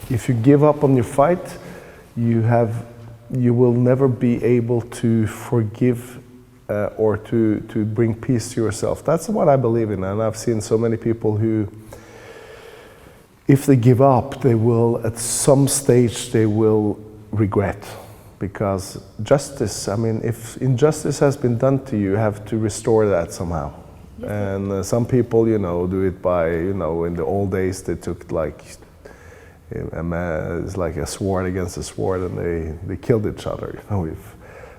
[SPEAKER 2] if you give up on your fight, you will never be able to forgive or to bring peace to yourself. That's what I believe in, and I've seen so many people who, if they give up, they will, at some stage, they will regret. Because justice, I mean, if injustice has been done to you, you have to restore that somehow. And some people, do it by, in the old days they took it's like a sword against a sword, and they killed each other.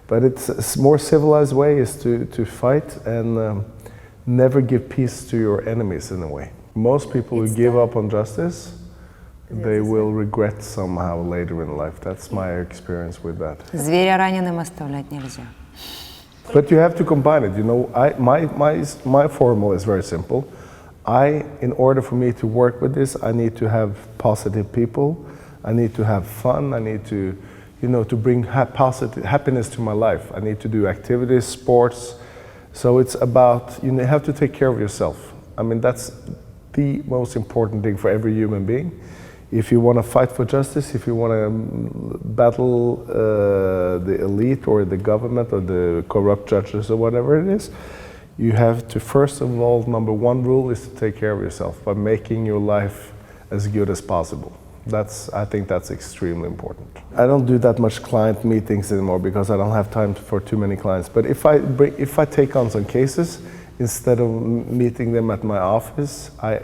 [SPEAKER 2] But it's a more civilized way is to fight and never give peace to your enemies in a way. Most people who give up on justice, they will regret somehow later in life. That's my experience with that.
[SPEAKER 1] Зверя раненым оставлять нельзя.
[SPEAKER 2] But you have to combine it. My formula is very simple. In order for me to work with this, I need to have positive people. I need to have fun. I need to, to bring positive happiness to my life. I need to do activities, sports. So it's about, you have to take care of yourself. I mean, that's the most important thing for every human being. If you want to fight for justice, if you want to battle the elite or the government or the corrupt judges or whatever it is, you have to, first of all, number one rule is to take care of yourself by making your life as good as possible. I think that's extremely important. I don't do that much client meetings anymore because I don't have time for too many clients. But if I take on some cases, instead of meeting them at my office, I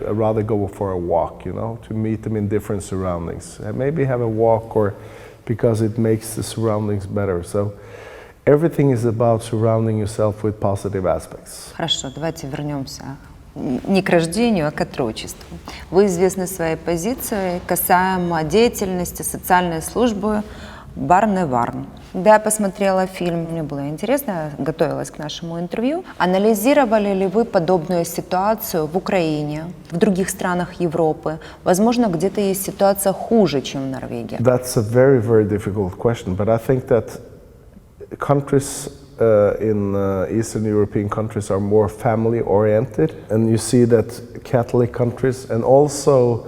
[SPEAKER 2] rather go for a walk, to meet them in different surroundings. And maybe have a walk, or because it makes the surroundings better. So everything is about surrounding yourself with positive aspects.
[SPEAKER 1] Хорошо, давайте вернемся не к рождению, а к отрочеству. Вы известны своей позицией касаемо деятельности социальной службы Барневарн. Когда я посмотрела фильм, мне было интересно, готовилась к нашему интервью. Анализировали ли вы подобную ситуацию в Украине, в других странах Европы? Возможно, где-то есть ситуация хуже, чем в Норвегии.
[SPEAKER 2] That's a very, very difficult question, but I think that countries in Eastern European countries are more family-oriented, and you see that Catholic countries and also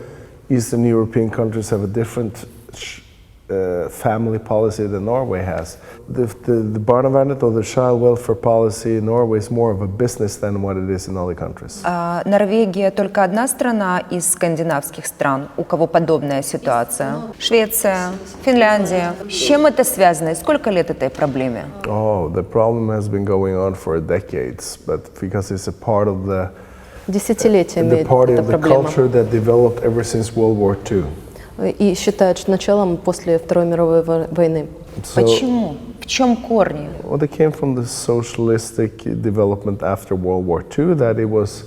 [SPEAKER 2] Eastern European countries have a different family policy that Norway has. The barnevernet, or the child welfare policy in Norway, is more of a business than what it is in other countries.
[SPEAKER 1] Норвегия только одна страна из скандинавских стран, у кого подобная ситуация. Швеция, Финляндия. С чем это связано и сколько лет этой проблеме?
[SPEAKER 2] Oh, the problem has been going on for decades, but because it's a part of the culture that developed ever since World War II.
[SPEAKER 3] И считают, что началом после Второй мировой войны.
[SPEAKER 1] Почему? В чем корни?
[SPEAKER 2] Well, they came from the socialistic development after World War II, that it was,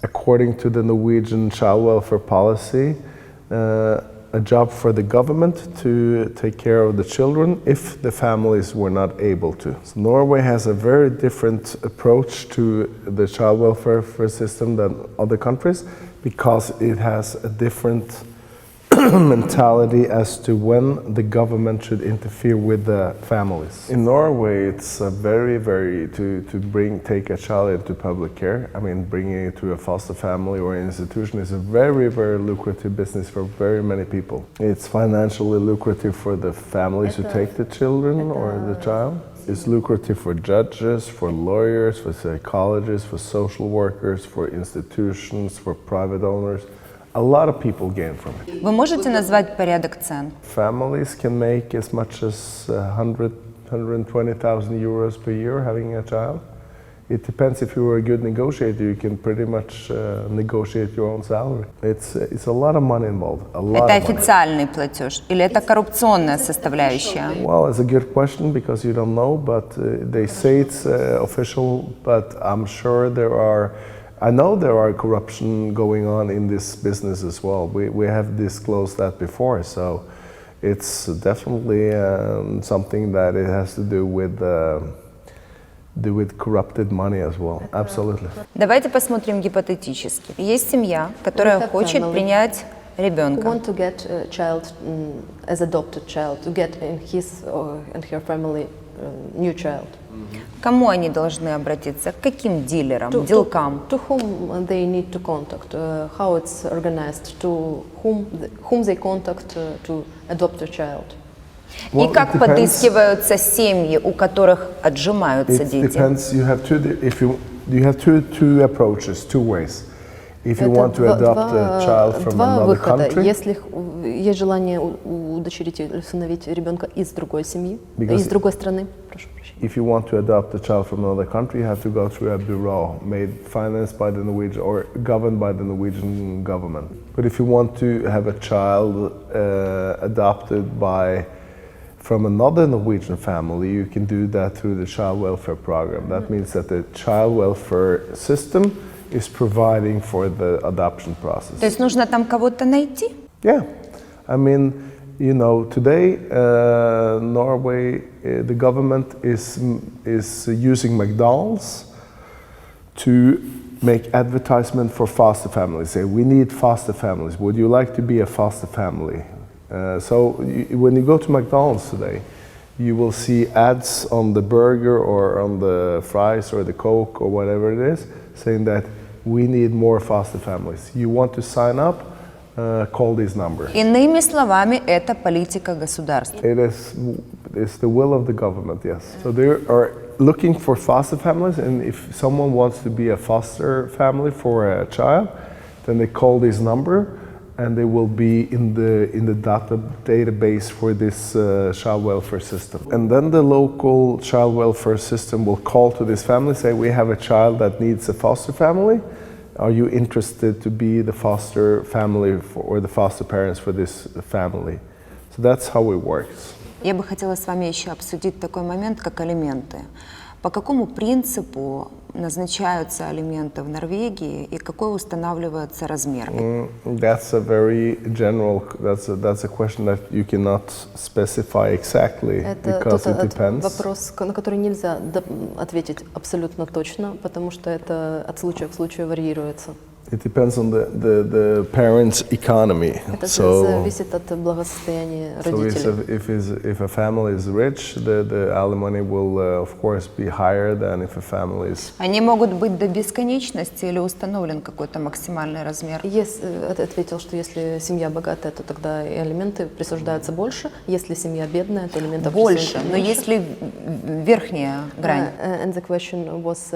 [SPEAKER 2] according to the Norwegian child welfare policy, a job for the government to take care of the children if the families were not able to. So Norway has a very different approach to the child welfare system than other countries, because it has a different mentality as to when the government should interfere with the families. In Norway, it's take a child into public care. I mean, bringing it to a foster family or an institution is a very, very lucrative business for very many people. It's financially lucrative for the families who take the children or the child. It's lucrative for judges, for lawyers, for psychologists, for social workers, for institutions, for private owners. A lot of people gain from it.
[SPEAKER 1] Вы можете назвать порядок цен?
[SPEAKER 2] Families can make as much as 120,000 euros per year having a child. It depends. If you are a good negotiator, you can pretty much negotiate your own salary. It's a lot of money involved.
[SPEAKER 1] Это официальный платеж или это коррупционная составляющая?
[SPEAKER 2] Well, it's a good question because you don't know, but they say it's official. But I'm sure there are I know there are corruption going on in this business as well. We have disclosed that before, so it's definitely something that it has to do with corrupted money as well. Absolutely.
[SPEAKER 1] Давайте посмотрим гипотетически. Есть семья, которая хочет принять ребенка.
[SPEAKER 3] Who want to get a child as adopted child, to get in his and her family new child.
[SPEAKER 1] К кому они должны обратиться? К каким дилерам, делкам?
[SPEAKER 3] To whom they need to contact, how it's organized, to whom they contact to adopt a child.
[SPEAKER 1] И как подыскиваются семьи, у которых отжимаются дети?
[SPEAKER 2] Depends. You have two approaches, two ways. If you want to adopt a child from another country,
[SPEAKER 3] если есть желание удочерить или усыновить ребенка из другой семьи, из другой страны, прошу прощения.
[SPEAKER 2] If you want to adopt a child from another country, you have to go through a bureau financed by the Norwegian or governed by the Norwegian government. But if you want to have a child adopted from another Norwegian family, you can do that through the child welfare program. That means that the child welfare system is providing for the adoption process.
[SPEAKER 1] То есть нужно там кого-то найти?
[SPEAKER 2] Yeah, I mean, you know, today Norway, the government is using McDonald's to make advertisement for foster families. Say, we need foster families. Would you like to be a foster family? So when you go to McDonald's today, you will see ads on the burger or on the fries or the Coke or whatever it is, saying that we need more foster families. You want to sign up? Call this number.
[SPEAKER 1] Иными словами, это политика государства.
[SPEAKER 2] It's the will of the government, yes. So they are looking for foster families, and if someone wants to be a foster family for a child, then they call this number, and they will be in the database for this child welfare system. And then the local child welfare system will call to this family, say, we have a child that needs a foster family. Are you interested to be the foster family or the foster parents for this family? So that's how it works.
[SPEAKER 1] Я бы хотела с вами еще обсудить такой момент, как алименты. По какому принципу назначаются алименты в Норвегии и какой устанавливается размер?
[SPEAKER 2] That's a very general. That's a question that you cannot specify exactly because it depends.
[SPEAKER 3] Это вопрос, на который нельзя ответить абсолютно точно, потому что это от случая к случаю варьируется.
[SPEAKER 2] It depends on the parents' economy.
[SPEAKER 3] Это зависит от благосостояния родителей.
[SPEAKER 2] If a family is rich, the alimony will, of course, be higher than if a family is.
[SPEAKER 1] Они могут быть до бесконечности или установлен какой-то максимальный размер?
[SPEAKER 3] Ответил, что если семья богатая, то тогда и алименты присуждаются больше. Если семья бедная, то алиментов
[SPEAKER 1] больше. Но если верхняя грань?
[SPEAKER 3] And the question was,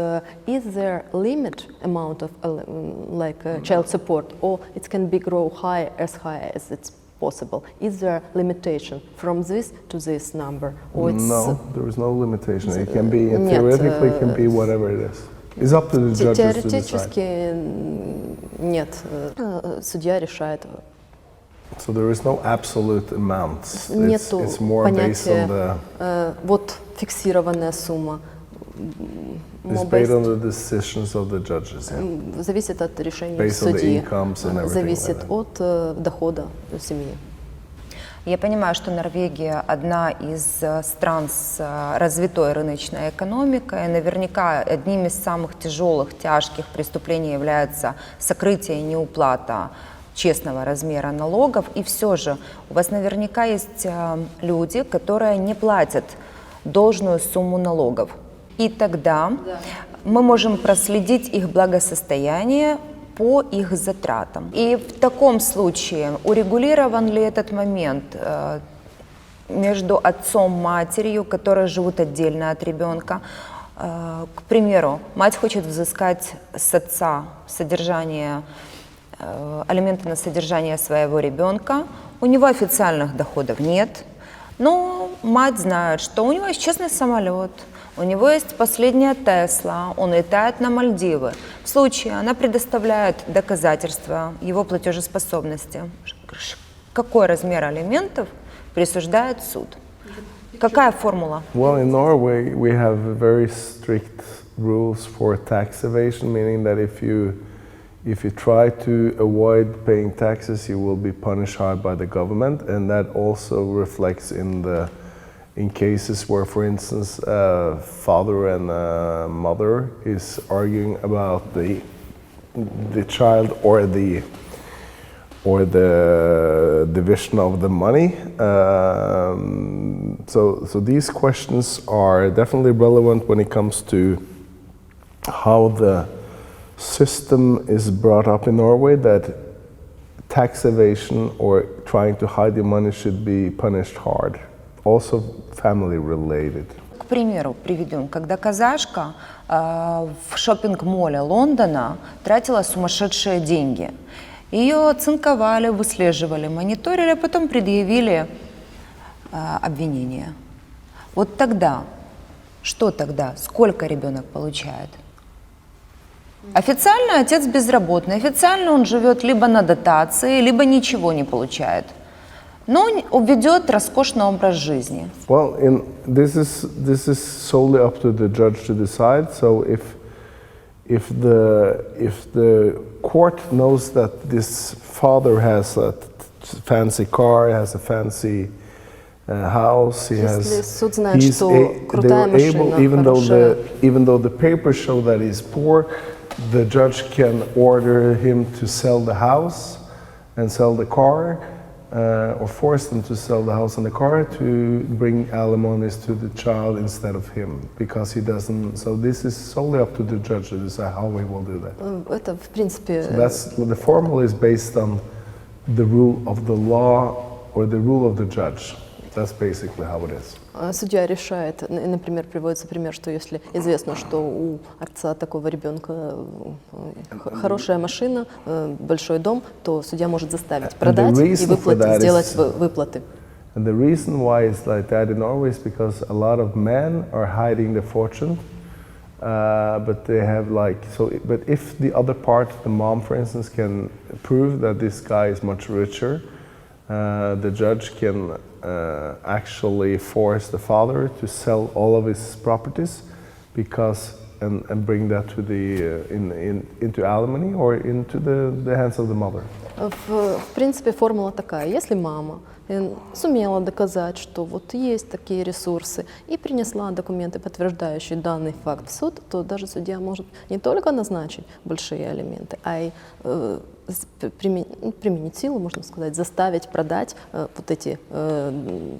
[SPEAKER 3] is there limit amount of like child support, or it can be grow high as it's possible? Is there limitation from this to this number? Or it's
[SPEAKER 2] no, there is no limitation. It can be theoretically, it can be whatever it is. It's up to the judges to decide.
[SPEAKER 3] Теоретически нет, судья решает.
[SPEAKER 2] So there is no absolute amount.
[SPEAKER 3] Нету
[SPEAKER 2] it's more based on the.
[SPEAKER 3] Вот фиксированная сумма.
[SPEAKER 2] It's based on the decisions of the judges. Yeah.
[SPEAKER 3] Зависит от решения
[SPEAKER 2] Based on the
[SPEAKER 3] судьи.
[SPEAKER 2] incomes and everything
[SPEAKER 3] Зависит
[SPEAKER 2] like
[SPEAKER 3] от дохода семьи.
[SPEAKER 1] Я понимаю, что Норвегия одна из стран с развитой рыночной экономикой. Наверняка одним из самых тяжелых, тяжких преступлений является сокрытие и неуплата честного размера налогов. И все же у вас наверняка есть люди, которые не платят должную сумму налогов. И тогда мы можем проследить их благосостояние по их затратам. И в таком случае урегулирован ли этот момент между отцом и матерью, которые живут отдельно от ребенка? К примеру, мать хочет взыскать с отца алименты на содержание своего ребенка, у него официальных доходов нет, но мать знает, что у него есть частный самолет, у него есть последняя Тесла, он летает на Мальдивы. В случае она предоставляет доказательства его платежеспособности. Какой размер алиментов присуждает суд?
[SPEAKER 4] Какая формула?
[SPEAKER 2] Well, in Norway, we have very strict rules for tax evasion, meaning that if you try to avoid paying taxes, you will be punished hard by the government, and that also reflects in cases where, for instance, a father and a mother is arguing about the child or the division of the money. So these questions are definitely relevant when it comes to how the system is brought up in Norway, that tax evasion or trying to hide your money should be punished hard, also family related.
[SPEAKER 1] К примеру, приведем, когда казашка в шоппинг-моле Лондона тратила сумасшедшие деньги. Ее оцинковали, выслеживали, мониторили, а потом предъявили обвинение. Вот тогда, что тогда? Сколько ребенок получает? Официально отец безработный, официально он живет либо на дотации, либо ничего не получает. Но он ведет роскошный образ жизни.
[SPEAKER 2] Well, this is solely up to the judge to decide. So if the court knows that this father has a fancy car, has a fancy house, even though the papers show that he's poor, the judge can order him to sell the house and sell the car, or force them to sell the house and the car to bring alimonies to the child instead of him, because he doesn't. So this is solely up to the judge to decide how we will do that.
[SPEAKER 3] Это, в принципе,
[SPEAKER 2] So the formula is based on the rule of the law or the rule of the judge. That's basically how it is.
[SPEAKER 3] Судья решает, например, приводится пример, что если известно, что у отца такого ребенка хорошая машина, большой дом, то судья может заставить продать и сделать выплаты.
[SPEAKER 2] And the reason why it's like that in Norway is because a lot of men are hiding their fortune, but they have But if the other part, the mom, for instance, can prove that this guy is much richer, the judge can actually force the father to sell all of his properties, and bring that to into alimony or into the hands of the mother.
[SPEAKER 3] В принципе, формула такая: если мама сумела доказать, что вот есть такие ресурсы, и принесла документы, подтверждающие данный факт в суд, то даже судья может не только назначить большие алименты, а и применить силу, можно сказать, заставить продать вот эти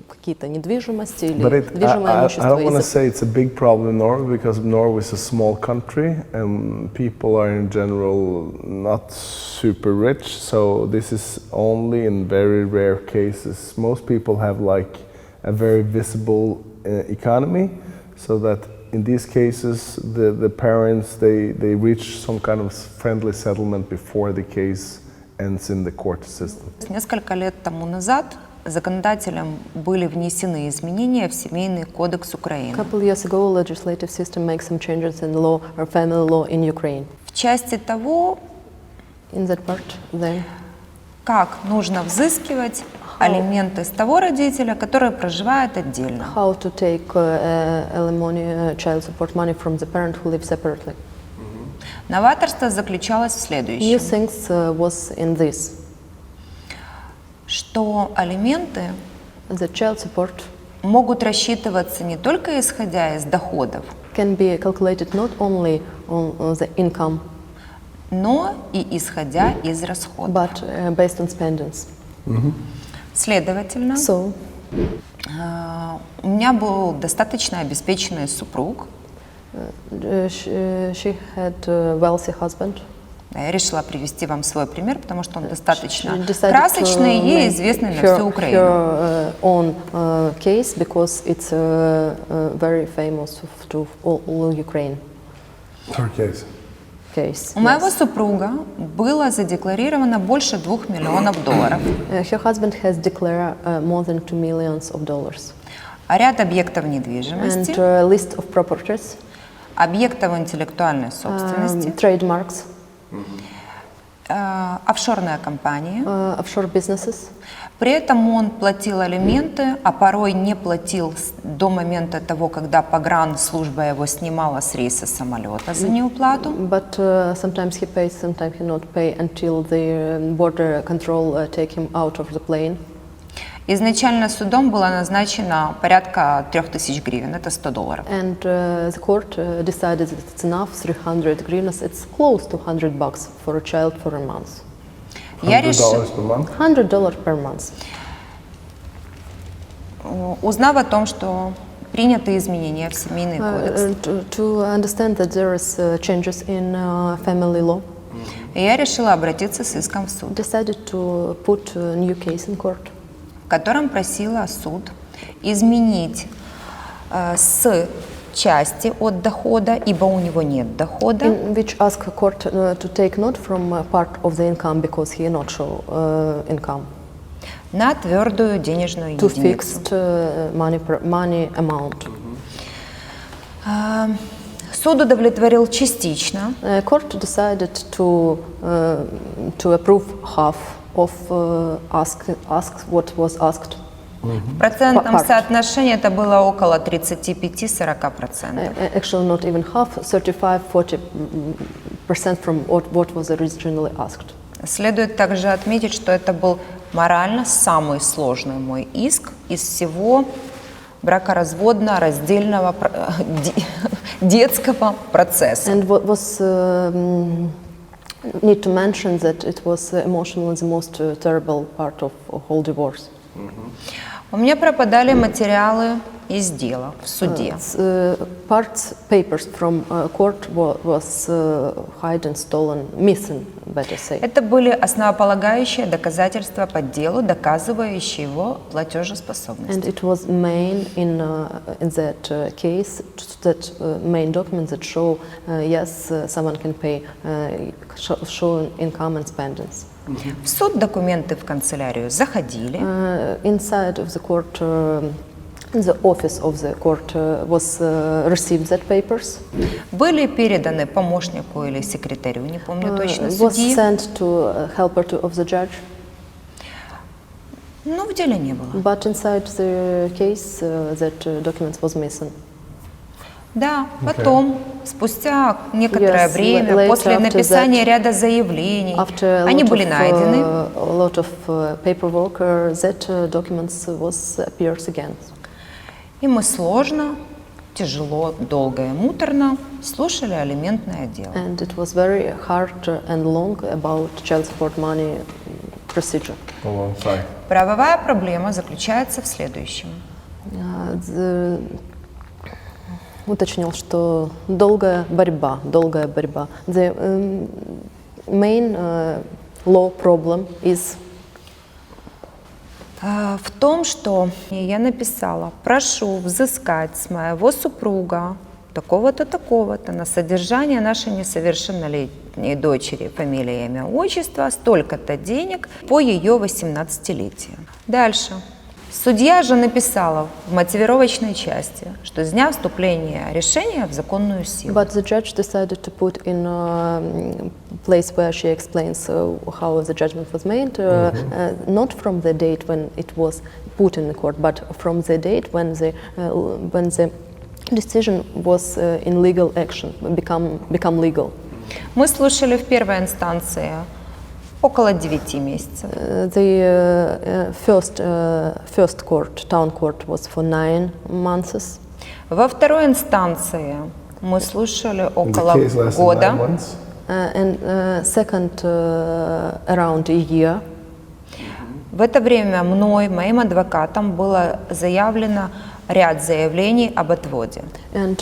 [SPEAKER 3] какие-то недвижимости или движимое имущество.
[SPEAKER 2] I don't want to say it's a big problem in Norway, because Norway is a small country and people are in general not super rich, so this is only in very rare cases. Most people have a very visible economy, so that in these cases the parents they reach some kind of friendly settlement before the case ends in the court system.
[SPEAKER 1] Несколько лет тому назад законодателем были внесены изменения в Семейный кодекс Украины.
[SPEAKER 3] A couple years ago, legislative system makes some changes in law or family law in Ukraine.
[SPEAKER 1] В части того,
[SPEAKER 3] in that part, there,
[SPEAKER 1] как нужно взыскивать алименты с того родителя, который проживает отдельно.
[SPEAKER 3] How to take alimony, child support money from the parent who lives separately.
[SPEAKER 1] Новаторство заключалось в следующем.
[SPEAKER 3] New things was in this.
[SPEAKER 1] Что алименты
[SPEAKER 3] The child support
[SPEAKER 1] могут рассчитываться не только исходя из доходов,
[SPEAKER 3] can be calculated not only on the income,
[SPEAKER 1] но и исходя из расходов.
[SPEAKER 3] but based on spendings.
[SPEAKER 1] Следовательно, у меня был достаточно обеспеченный супруг.
[SPEAKER 3] She had a wealthy husband.
[SPEAKER 1] Я решила привести вам свой пример, потому что он достаточно красочный и известный на всю Украину.
[SPEAKER 3] Her own case, because it's very famous to all Ukraine.
[SPEAKER 2] Her case.
[SPEAKER 3] Case.
[SPEAKER 1] У моего супруга было задекларировано больше $2 миллионов.
[SPEAKER 3] Her husband has declared more than $2 million.
[SPEAKER 1] А ряд объектов недвижимости,
[SPEAKER 3] And list of properties,
[SPEAKER 1] объектов интеллектуальной собственности,
[SPEAKER 3] trademarks,
[SPEAKER 1] офшорная компания.
[SPEAKER 3] Offshore businesses.
[SPEAKER 1] При этом он платил алименты, а порой не платил до момента того, когда погранслужба его снимала с рейса самолета за неуплату.
[SPEAKER 3] But sometimes he pays, sometimes he not pay until the border control take him out of the plane.
[SPEAKER 1] Изначально судом было назначено порядка 3000 гривен, это $100.
[SPEAKER 3] And the court decided that it's enough, 300 hryvnias. It's close to $100 for a child for a month.
[SPEAKER 2] $100 per month?
[SPEAKER 3] $100 per month.
[SPEAKER 1] Узнав о том, что приняты изменения в семейный кодекс,
[SPEAKER 3] To understand that there is changes in family law,
[SPEAKER 1] я решила обратиться с иском в суд,
[SPEAKER 3] decided to put a new case in court,
[SPEAKER 1] в котором просила суд изменить с части от дохода, ибо у него нет дохода,
[SPEAKER 3] in which ask court to take not from part of the income because he not show income,
[SPEAKER 1] на твердую денежную
[SPEAKER 3] to
[SPEAKER 1] единицу.
[SPEAKER 3] fixed money amount.
[SPEAKER 1] Суд удовлетворил частично,
[SPEAKER 3] Court decided to approve half of what was asked.
[SPEAKER 1] в процентном
[SPEAKER 3] Part.
[SPEAKER 1] соотношении это было около 35-40%.
[SPEAKER 3] Actually, not even half, 35-40% from what was originally asked.
[SPEAKER 1] Следует также отметить, что это был морально самый сложный мой иск из всего бракоразводно-раздельного детского процесса.
[SPEAKER 3] And what was need to mention that it was emotionally the most terrible part of whole divorce.
[SPEAKER 1] У меня пропадали материалы из дела в суде.
[SPEAKER 3] Parts, papers from court was hidden, stolen, missing, better say.
[SPEAKER 1] Это были основополагающие доказательства по делу, доказывающие его платежеспособность.
[SPEAKER 3] And it was main in that case, that main documents that show yes, someone can pay, show income and spendings.
[SPEAKER 1] В суд документы в канцелярию заходили.
[SPEAKER 3] Inside of the court, the office of the court was received that papers.
[SPEAKER 1] Были переданы помощнику или секретарю, не помню точно,
[SPEAKER 3] Was
[SPEAKER 1] судьи.
[SPEAKER 3] sent to helper of the judge.
[SPEAKER 1] Но в деле не было.
[SPEAKER 3] But inside the case, that documents was missing.
[SPEAKER 1] Да, потом, спустя некоторое
[SPEAKER 3] Yes,
[SPEAKER 1] время,
[SPEAKER 3] later
[SPEAKER 1] после
[SPEAKER 3] after
[SPEAKER 1] написания
[SPEAKER 3] that,
[SPEAKER 1] ряда заявлений,
[SPEAKER 3] After
[SPEAKER 1] они были найдены.
[SPEAKER 3] a lot of paperwork, that documents was appears again.
[SPEAKER 1] И мы сложно, тяжело, долго и муторно слушали алиментное дело.
[SPEAKER 3] And it was very hard and long about child support money procedure.
[SPEAKER 2] A long time.
[SPEAKER 1] Правовая проблема заключается в следующем.
[SPEAKER 3] Уточнил, что долгая борьба. The main law problem is
[SPEAKER 1] В том, что я написала: прошу взыскать с моего супруга такого-то, такого-то на содержание нашей несовершеннолетней дочери, фамилия, имя, отчество, столько-то денег по ее 18-летию. Дальше. Судья же написала в мотивировочной части, что с дня вступления решения в законную силу.
[SPEAKER 3] But the judge decided to put in a place where she explains how the judgment was made, not from the date when it was put in the court, but from the date when the decision was in legal action, become legal.
[SPEAKER 1] Мы слушали в первой инстанции около 9 месяцев.
[SPEAKER 3] The first court, town court, was for 9 months.
[SPEAKER 1] Во второй инстанции мы слушали
[SPEAKER 2] The
[SPEAKER 1] около
[SPEAKER 2] case lasted 9
[SPEAKER 1] года.
[SPEAKER 3] And
[SPEAKER 2] months.
[SPEAKER 3] second, around a year.
[SPEAKER 1] В это время мной, моим адвокатом, было заявлено ряд заявлений об отводе.
[SPEAKER 3] And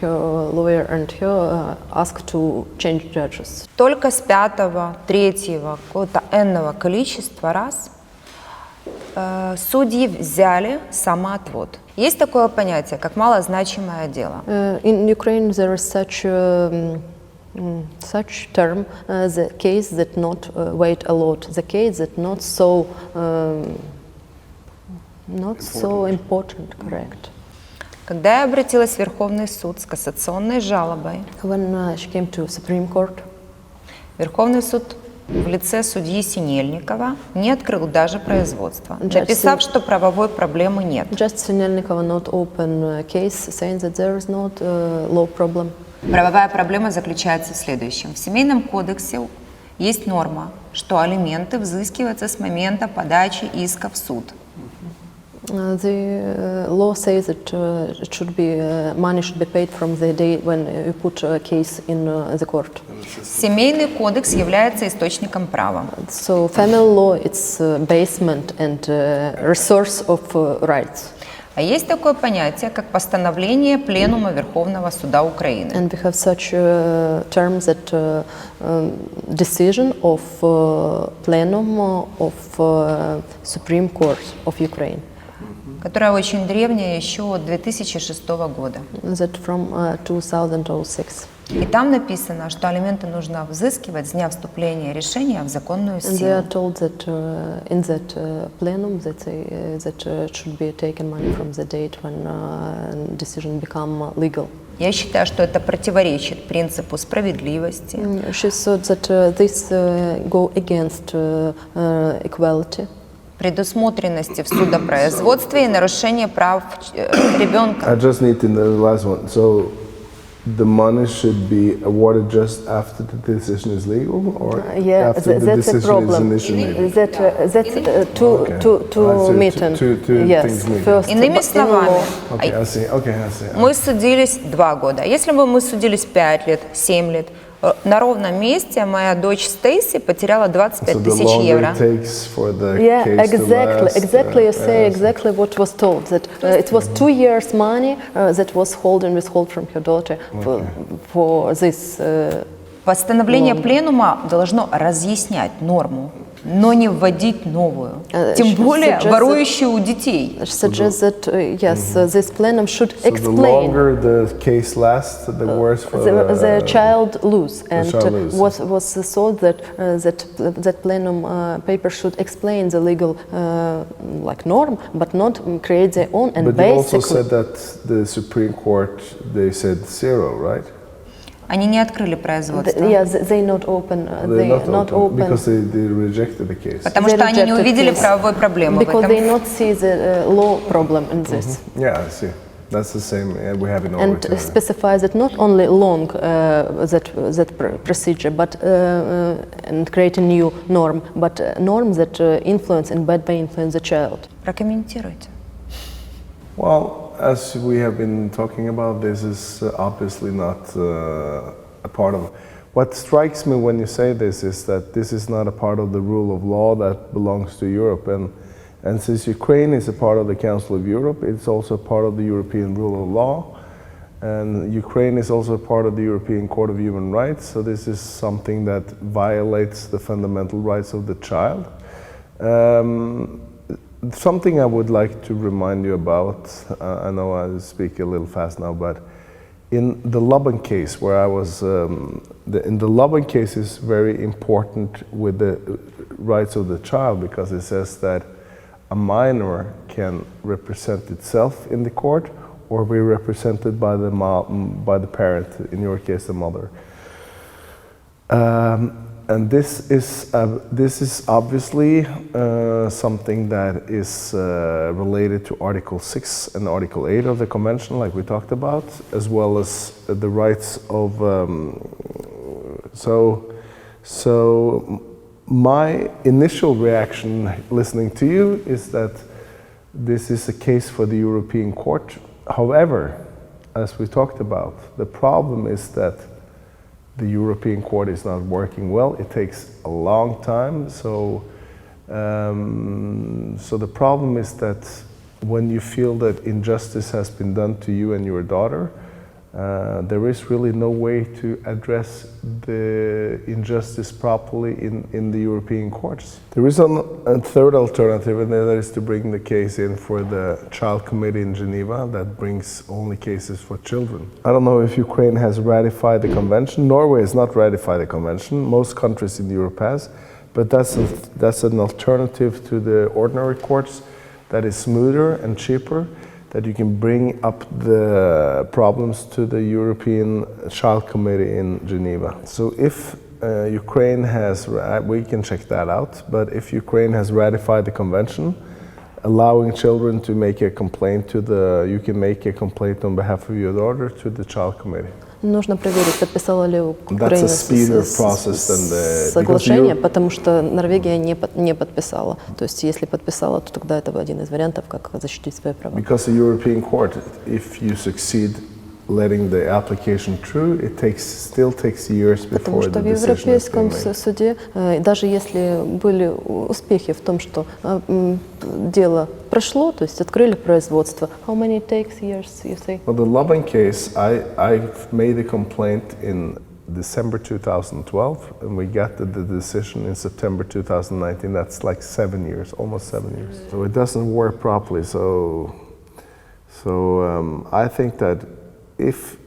[SPEAKER 3] her lawyer and her asked to change judges.
[SPEAKER 1] Только с 5-го, 3-го, какого-то энного количества раз судьи взяли самоотвод. Есть такое понятие, как малозначимое дело.
[SPEAKER 3] In Ukraine there is such term, the case that not weight a lot, the case that not so important, correct.
[SPEAKER 1] Когда я обратилась в Верховный суд с кассационной жалобой,
[SPEAKER 3] When she came to Supreme Court,
[SPEAKER 1] Верховный суд в лице судьи Синельникова не открыл даже производство, написав, что правовой проблемы нет.
[SPEAKER 3] Just Sinelnikova not open case, saying that there is not law problem.
[SPEAKER 1] Правовая проблема заключается в следующем. В Семейном кодексе есть норма, что алименты взыскиваются с момента подачи иска в суд.
[SPEAKER 3] The law says that it should be money should be paid from the day when you put a case in the court.
[SPEAKER 1] Семейный кодекс является источником права.
[SPEAKER 3] So family law it's basement and resource of rights.
[SPEAKER 1] А есть такое понятие, как постановление Пленума Верховного Суда Украины.
[SPEAKER 3] And we have such terms that decision of plenum of Supreme Court of Ukraine.
[SPEAKER 1] Которая очень древняя, еще от 2006 года.
[SPEAKER 3] That from 2006.
[SPEAKER 1] И там написано, что алименты нужно взыскивать с дня вступления решения в законную
[SPEAKER 3] And they
[SPEAKER 1] силу.
[SPEAKER 3] are told that in that plenum that should be taken money from the date when decision become legal.
[SPEAKER 1] Я считаю, что это противоречит принципу справедливости.
[SPEAKER 3] She thought that this go against equality.
[SPEAKER 1] Предусмотренности в судопроизводстве и нарушение прав ребенка.
[SPEAKER 2] I just need to know the last one. So the money should be awarded just after the decision is legal, or
[SPEAKER 3] Yeah,
[SPEAKER 2] after the
[SPEAKER 3] that's a
[SPEAKER 2] decision
[SPEAKER 3] problem.
[SPEAKER 2] is initiated?
[SPEAKER 3] That's two meetings.
[SPEAKER 2] Two
[SPEAKER 3] Yes,
[SPEAKER 2] things meeting.
[SPEAKER 3] first
[SPEAKER 1] Иными
[SPEAKER 3] in
[SPEAKER 1] словами,
[SPEAKER 3] law.
[SPEAKER 2] Okay, I see. Okay, I see.
[SPEAKER 1] мы судились 2 года. Если бы мы судились 5 лет, 7 лет, на ровном месте моя дочь Стейси потеряла 25
[SPEAKER 2] So the
[SPEAKER 1] тысяч
[SPEAKER 2] longer
[SPEAKER 1] евро.
[SPEAKER 2] it takes for the
[SPEAKER 3] Yeah,
[SPEAKER 2] case to last,
[SPEAKER 3] exactly. You say
[SPEAKER 2] yes.
[SPEAKER 3] exactly what was told. That it was 2 years' money that was withhold from her daughter for this.
[SPEAKER 1] Постановление Пленума должно разъяснять норму, но не вводить новую, тем более ворующую у детей.
[SPEAKER 3] Suggests that yes, this plenum should
[SPEAKER 2] So the
[SPEAKER 3] explain.
[SPEAKER 2] longer the case lasts, the worse for
[SPEAKER 3] The child lose, and
[SPEAKER 2] child lose.
[SPEAKER 3] was thought that that plenum paper should explain the legal like norm, but not create their own. And
[SPEAKER 2] But you also
[SPEAKER 3] basically,
[SPEAKER 2] said that the Supreme Court, they said 0, right?
[SPEAKER 1] Они не открыли производство,
[SPEAKER 3] yeah, they not open.
[SPEAKER 2] They're
[SPEAKER 3] They not open
[SPEAKER 2] because they rejected the case.
[SPEAKER 1] потому
[SPEAKER 3] They
[SPEAKER 1] что они не
[SPEAKER 3] rejected
[SPEAKER 1] увидели
[SPEAKER 3] this.
[SPEAKER 1] правовой проблемы в
[SPEAKER 3] because they
[SPEAKER 1] этом.
[SPEAKER 3] not see the law problem in this,
[SPEAKER 2] Yeah, I see. That's the same we have in
[SPEAKER 3] and
[SPEAKER 2] Norway.
[SPEAKER 3] specifies that not only long that procedure, but and create a new norm, but norm that influence in bad way influence the child.
[SPEAKER 1] Прокомментируйте.
[SPEAKER 2] Well, as we have been talking about, this is obviously not a part of. What strikes me when you say this is that this is not a part of the rule of law that belongs to Europe, and since Ukraine is a part of the Council of Europe, it's also part of the European rule of law, and Ukraine is also part of the European Court of Human Rights. So this is something that violates the fundamental rights of the child. Something I would like to remind you about, I know I speak a little fast now, but in the Lubin case where I was, in the Lubin case is very important with the rights of the child, because it says that a minor can represent itself in the court or be represented by the parent, in your case the mother. And this is obviously something that is related to Article 6 and Article 8 of the Convention, like we talked about, as well as the rights of. So my initial reaction listening to you is that this is a case for the European Court. However, as we talked about, the problem is that the European Court is not working well. It takes a long time. So the problem is that when you feel that injustice has been done to you and your daughter, there is really no way to address the injustice properly in the European courts. There is a third alternative, and that is to bring the case in for the Child Committee in Geneva that brings only cases for children. I don't know if Ukraine has ratified the convention. Norway has not ratified the convention. Most countries in Europe has, but that's an alternative to the ordinary courts that is smoother and cheaper, that you can bring up the problems to the European Child Committee in Geneva. So if Ukraine has, we can check that out, but if Ukraine has ratified the convention, allowing children to make a complaint to you can make a complaint on behalf of your daughter to the child committee.
[SPEAKER 3] Нужно проверить, подписала ли Украина
[SPEAKER 2] That's a speedier process than
[SPEAKER 3] соглашение, потому что Норвегия не подписала. То есть, если подписала, то тогда это один из вариантов, как защитить свои права.
[SPEAKER 2] Because the European Court, if you succeed letting the application through, it still takes years
[SPEAKER 3] Потому
[SPEAKER 2] before
[SPEAKER 3] что
[SPEAKER 2] the
[SPEAKER 3] в
[SPEAKER 2] decision is
[SPEAKER 3] Европейском
[SPEAKER 2] made.
[SPEAKER 3] суде, даже если были успехи в том, что дело прошло, то есть открыли производство, how many takes years, you say?
[SPEAKER 2] Well, the Loving case, I made a complaint in December 2012, and we got the decision in September 2019. That's like 7 years, almost 7 years. So it doesn't work properly. So I think that if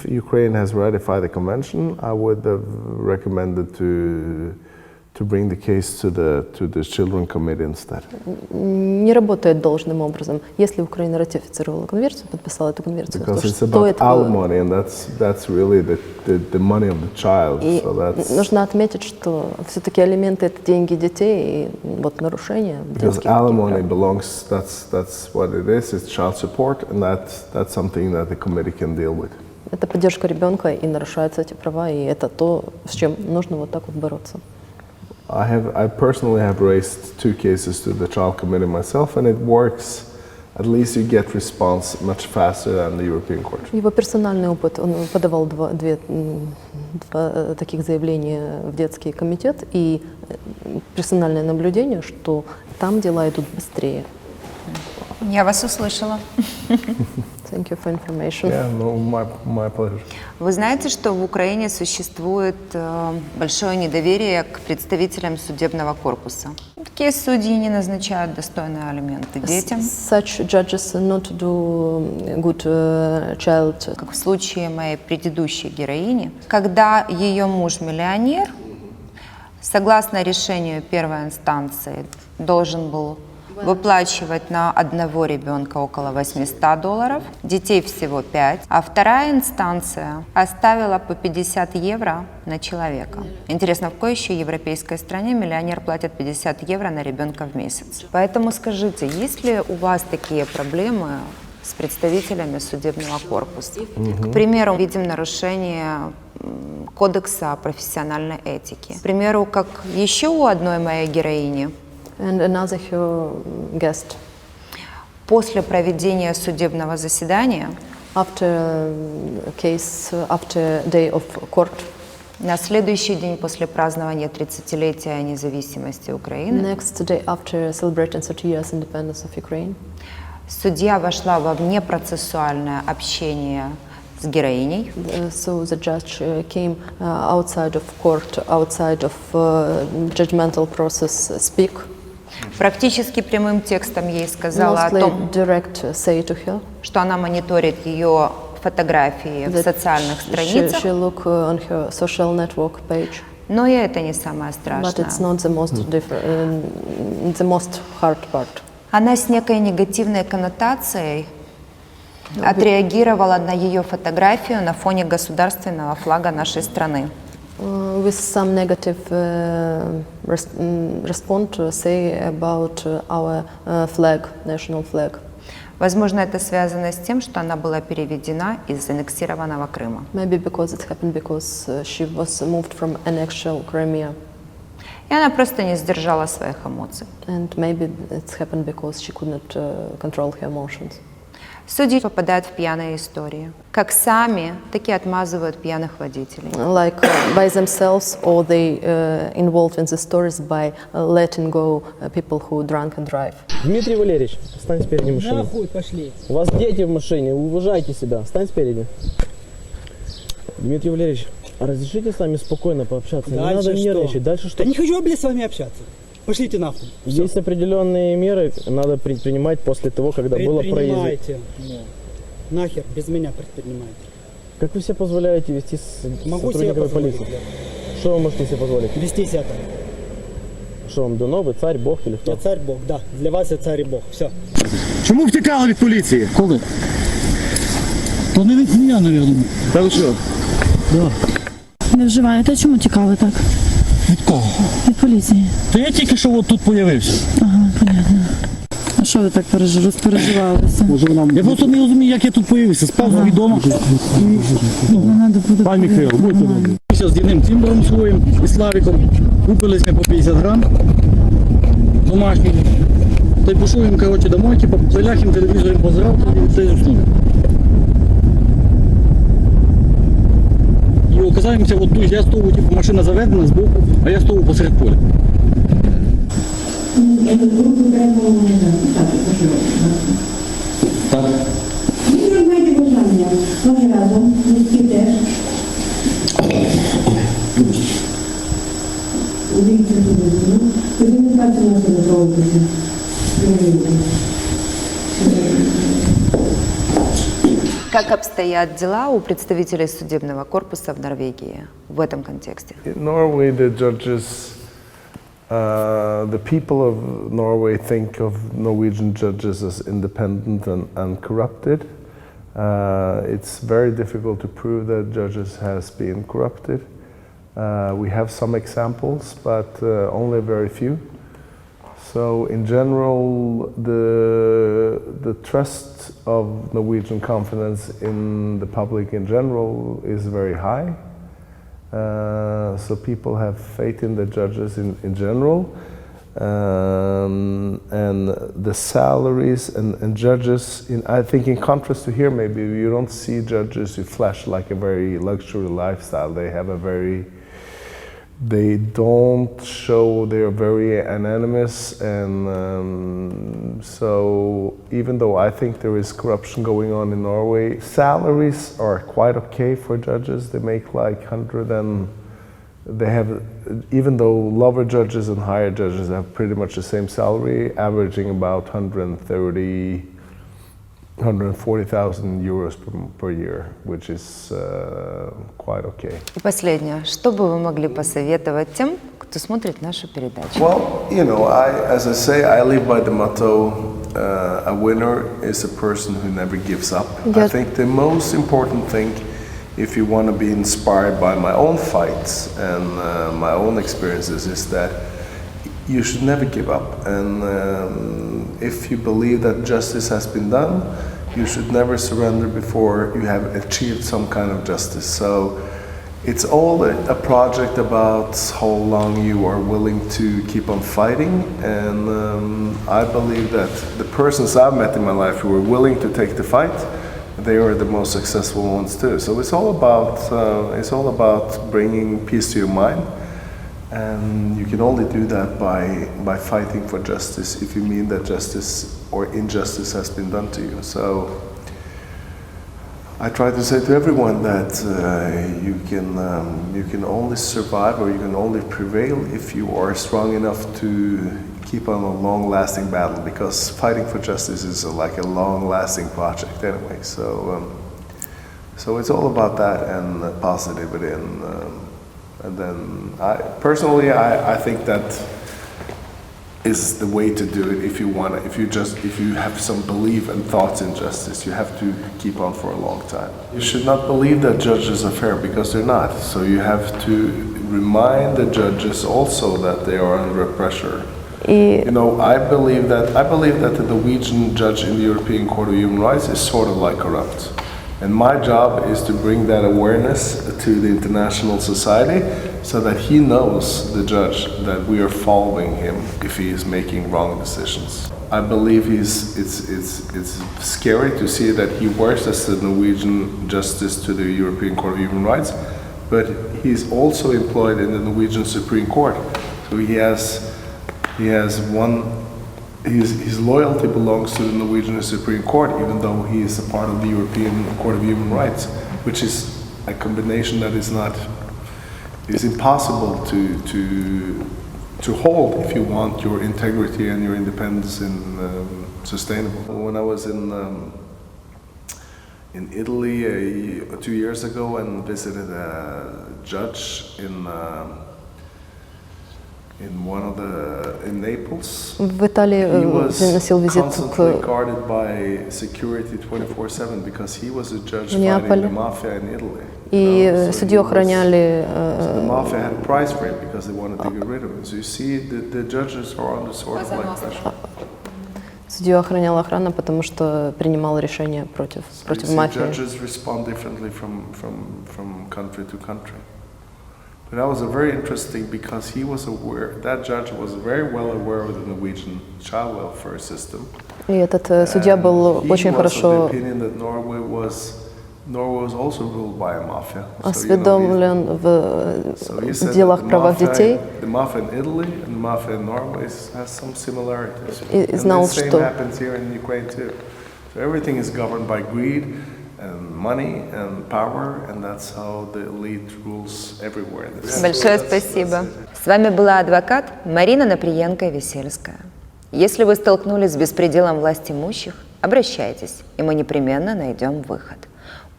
[SPEAKER 2] Ukraine has ratified the convention, I would have recommended to bring the case to the Children Committee instead.
[SPEAKER 3] Не работает должным образом. Если Украина ратифицировала конвенцию, подписала эту конвенцию,
[SPEAKER 2] Because
[SPEAKER 3] то
[SPEAKER 2] it's
[SPEAKER 3] что
[SPEAKER 2] about
[SPEAKER 3] это
[SPEAKER 2] alimony, and that's really the money of the child.
[SPEAKER 3] И
[SPEAKER 2] So that's
[SPEAKER 3] нужно отметить, что все-таки алименты — это деньги детей, и вот нарушение
[SPEAKER 2] because
[SPEAKER 3] детских
[SPEAKER 2] alimony
[SPEAKER 3] прав.
[SPEAKER 2] belongs. That's what it is. It's child support, and that's something that the committee can deal with.
[SPEAKER 3] Это поддержка ребенка, и нарушаются эти права, и это то, с чем нужно вот так вот бороться.
[SPEAKER 2] I personally have raised 2 cases to the child committee myself, and it works. At least you get response much faster than the European Court.
[SPEAKER 3] Его персональный опыт, он подавал два таких заявления в детский комитет, и персональное наблюдение, что там дела идут быстрее.
[SPEAKER 1] Я вас услышала.
[SPEAKER 3] Thank you for information.
[SPEAKER 2] Yeah, no, my pleasure.
[SPEAKER 1] Вы знаете, что в Украине существует большое недоверие к представителям судебного корпуса? Такие судьи не назначают достойные алименты детям.
[SPEAKER 3] Such judges not do good child.
[SPEAKER 1] Как в случае моей предыдущей героини, когда ее муж миллионер, согласно решению первой инстанции, должен был выплачивать на одного ребенка около $800, детей всего 5, а вторая инстанция оставила по 50 евро на человека. Интересно, в какой еще европейской стране миллионер платит 50 евро на ребенка в месяц? Поэтому скажите, есть ли у вас такие проблемы с представителями судебного корпуса? К примеру, видим нарушение кодекса профессиональной этики. К примеру, как еще у одной моей героини,
[SPEAKER 3] And another her guest.
[SPEAKER 1] после проведения судебного заседания
[SPEAKER 3] After case, after day of court,
[SPEAKER 1] на следующий день после празднования 30-летия независимости Украины
[SPEAKER 3] next day after celebrating 30 years independence of Ukraine,
[SPEAKER 1] судья вошла во внепроцессуальное общение с героиней,
[SPEAKER 3] so the judge came outside of court, outside of judgmental process, speak.
[SPEAKER 1] практически прямым текстом ей сказала о
[SPEAKER 3] Mostly
[SPEAKER 1] том,
[SPEAKER 3] direct say to her
[SPEAKER 1] что она мониторит ее фотографии в
[SPEAKER 3] that
[SPEAKER 1] социальных страницах,
[SPEAKER 3] she look on her social network page,
[SPEAKER 1] но и это не самое
[SPEAKER 3] but
[SPEAKER 1] страшное.
[SPEAKER 3] it's not the most the most hard part.
[SPEAKER 1] Она с некой негативной коннотацией отреагировала на ее фотографию на фоне государственного флага нашей страны.
[SPEAKER 3] With some negative response to say about our flag, national flag.
[SPEAKER 1] Возможно, это связано с тем, что она была переведена из аннексированного Крыма.
[SPEAKER 3] Maybe because it happened because she was moved from annexed Crimea.
[SPEAKER 1] И она просто не сдержала своих эмоций.
[SPEAKER 3] And maybe it's happened because she could not control her emotions.
[SPEAKER 1] Судьи попадают в пьяные истории. Как сами, так и отмазывают пьяных водителей.
[SPEAKER 3] Like by themselves, or they involved in the stories by letting go people who drunk and drive.
[SPEAKER 4] Дмитрий Валерьевич, встань спереди машины.
[SPEAKER 5] Нахуй пошли.
[SPEAKER 4] У вас дети в машине, уважайте себя. Встань спереди. Дмитрий Валерьевич, разрешите с вами спокойно пообщаться? Не
[SPEAKER 5] Дальше
[SPEAKER 4] надо
[SPEAKER 5] что?
[SPEAKER 4] нервничать. Дальше что?
[SPEAKER 5] Да не хочу я, блядь, с вами общаться. Пошлите нахуй.
[SPEAKER 4] Есть определенные меры, надо предпринимать после того, когда было произведено.
[SPEAKER 5] Предпринимайте. Ну, нахер, без меня предпринимайте.
[SPEAKER 4] Как вы себе позволяете вести с
[SPEAKER 5] Могу себе
[SPEAKER 4] сотрудниками
[SPEAKER 5] позволить,
[SPEAKER 4] полиции?
[SPEAKER 5] блядь.
[SPEAKER 4] Что вы можете себе позволить?
[SPEAKER 5] Вести себя так.
[SPEAKER 4] Что вам дано? Вы царь, бог или кто?
[SPEAKER 5] Я царь Бог, да. Для вас я царь и Бог. Все.
[SPEAKER 6] Чому втікали від поліції?
[SPEAKER 7] Коли? То не від мене, навірно.
[SPEAKER 6] Та ви що?
[SPEAKER 7] Да. не вживаєте. А чому тікали так?
[SPEAKER 6] Від кого?
[SPEAKER 7] Від поліції.
[SPEAKER 6] То я тільки що от тут появився.
[SPEAKER 7] Ага, понятно. А що ви так розпереживалися?
[SPEAKER 6] Я просто не розумію, як я тут появився. Спав з відомо.
[SPEAKER 7] Не надо буде.
[SPEAKER 6] Пан Михайло, будьте добрі. З Діним Тімбером своїм і Славіком. Купились ми по 50 грам. Домашніх. Та й пішов їм, коротше, домой, типу, приляг їм телевізором позирав, і все заснув. І оказаємося, от тут я стову, типу, машина заведена збоку, а я стову посеред поля. Так.
[SPEAKER 8] Ви маєте бажання, ноги разом, міські теж. Дивіться туди, тоді не бачите на себе проводити.
[SPEAKER 1] Как обстоят дела у представителей судебного корпуса в Норвегии в этом контексте?
[SPEAKER 2] In Norway, the judges, the people of Norway think of Norwegian judges as independent and uncorrupted. It's very difficult to prove that judges has been corrupted. We have some examples, but only very few. So in general, the trust of Norwegian confidence in the public in general is very high. So people have faith in the judges in general. And the salaries and judges, I think in contrast to here, maybe you don't see judges who flash like a very luxury lifestyle. They don't show, they're very anonymous, and so even though I think there is corruption going on in Norway, salaries are quite okay for judges. They make like 100 and they have, even though lower judges and higher judges have pretty much the same salary, averaging about 140,000 euros per year, which is quite okay.
[SPEAKER 1] И последнее. Что бы вы могли посоветовать тем, кто смотрит нашу передачу?
[SPEAKER 2] Well, you know, as I say, I live by the motto, a winner is a person who never gives up.
[SPEAKER 3] Yes.
[SPEAKER 2] I think the most important thing, if you want to be inspired by my own fights and my own experiences, is that you should never give up. And if you believe that justice has been done, you should never surrender before you have achieved some kind of justice. So it's all a project about how long you are willing to keep on fighting. And I believe that the persons I've met in my life who are willing to take the fight, they are the most successful ones too. So it's all about bringing peace to your mind. And you can only do that by fighting for justice if you mean that justice or injustice has been done to you. So I try to say to everyone that you can only survive or you can only prevail if you are strong enough to keep on a long-lasting battle, because fighting for justice is like a long-lasting project anyway. So it's all about that and positivity and then I think that is the way to do it if you want to. If you have some belief and thoughts in justice, you have to keep on for a long time. You should not believe that judges are fair, because they're not. So you have to remind the judges also that they are under pressure. You know, I believe that the Norwegian judge in the European Court of Human Rights is sort of like corrupt. And my job is to bring that awareness to the international society so that he knows, the judge, that we are following him if he is making wrong decisions. I believe it's scary to see that he works as the Norwegian justice to the European Court of Human Rights, but he's also employed in the Norwegian Supreme Court. So his loyalty belongs to the Norwegian Supreme Court, even though he is a part of the European Court of Human Rights, which is a combination that is impossible to hold if you want your integrity and your independence sustainable. When I was in Italy 2 years ago and visited a judge in in Naples.
[SPEAKER 3] В Италии
[SPEAKER 2] He was
[SPEAKER 3] наносил визит
[SPEAKER 2] constantly
[SPEAKER 3] к
[SPEAKER 2] guarded by security 24/7 because he was a judge
[SPEAKER 3] в
[SPEAKER 2] fighting
[SPEAKER 3] Неаполе.
[SPEAKER 2] the mafia in Italy.
[SPEAKER 3] И
[SPEAKER 2] So
[SPEAKER 3] судью
[SPEAKER 2] he was-
[SPEAKER 3] охраняли
[SPEAKER 2] so the mafia had a price for him because they wanted to get rid of him. So you see, the judges are under sort of like pressure.
[SPEAKER 3] судью охраняла охрана, потому что принимал решения против
[SPEAKER 2] So you see,
[SPEAKER 3] мафии.
[SPEAKER 2] judges respond differently from country to country. But that was a very interesting because he was aware. That judge was very well aware of the Norwegian child welfare system.
[SPEAKER 3] И этот судья был
[SPEAKER 2] He
[SPEAKER 3] очень
[SPEAKER 2] was of the
[SPEAKER 3] хорошо
[SPEAKER 2] opinion that Norway was also ruled by a mafia.
[SPEAKER 3] осведомлен в
[SPEAKER 2] So he said
[SPEAKER 3] делах
[SPEAKER 2] that
[SPEAKER 3] правах детей
[SPEAKER 2] the mafia in Italy and the mafia in Norway has some similarities.
[SPEAKER 3] И
[SPEAKER 2] And
[SPEAKER 3] знал,
[SPEAKER 2] the same
[SPEAKER 3] что-
[SPEAKER 2] happens here in Ukraine too. So everything is governed by greed and money and power, and that's how the elite rules everywhere.
[SPEAKER 1] Большое спасибо. С вами была адвокат Марина Наприенко-Весельская. Если вы столкнулись с беспределом власть имущих, обращайтесь, и мы непременно найдем выход.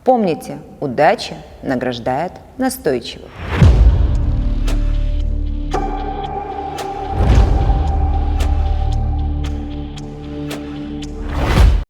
[SPEAKER 1] Помните, удача награждает настойчивых.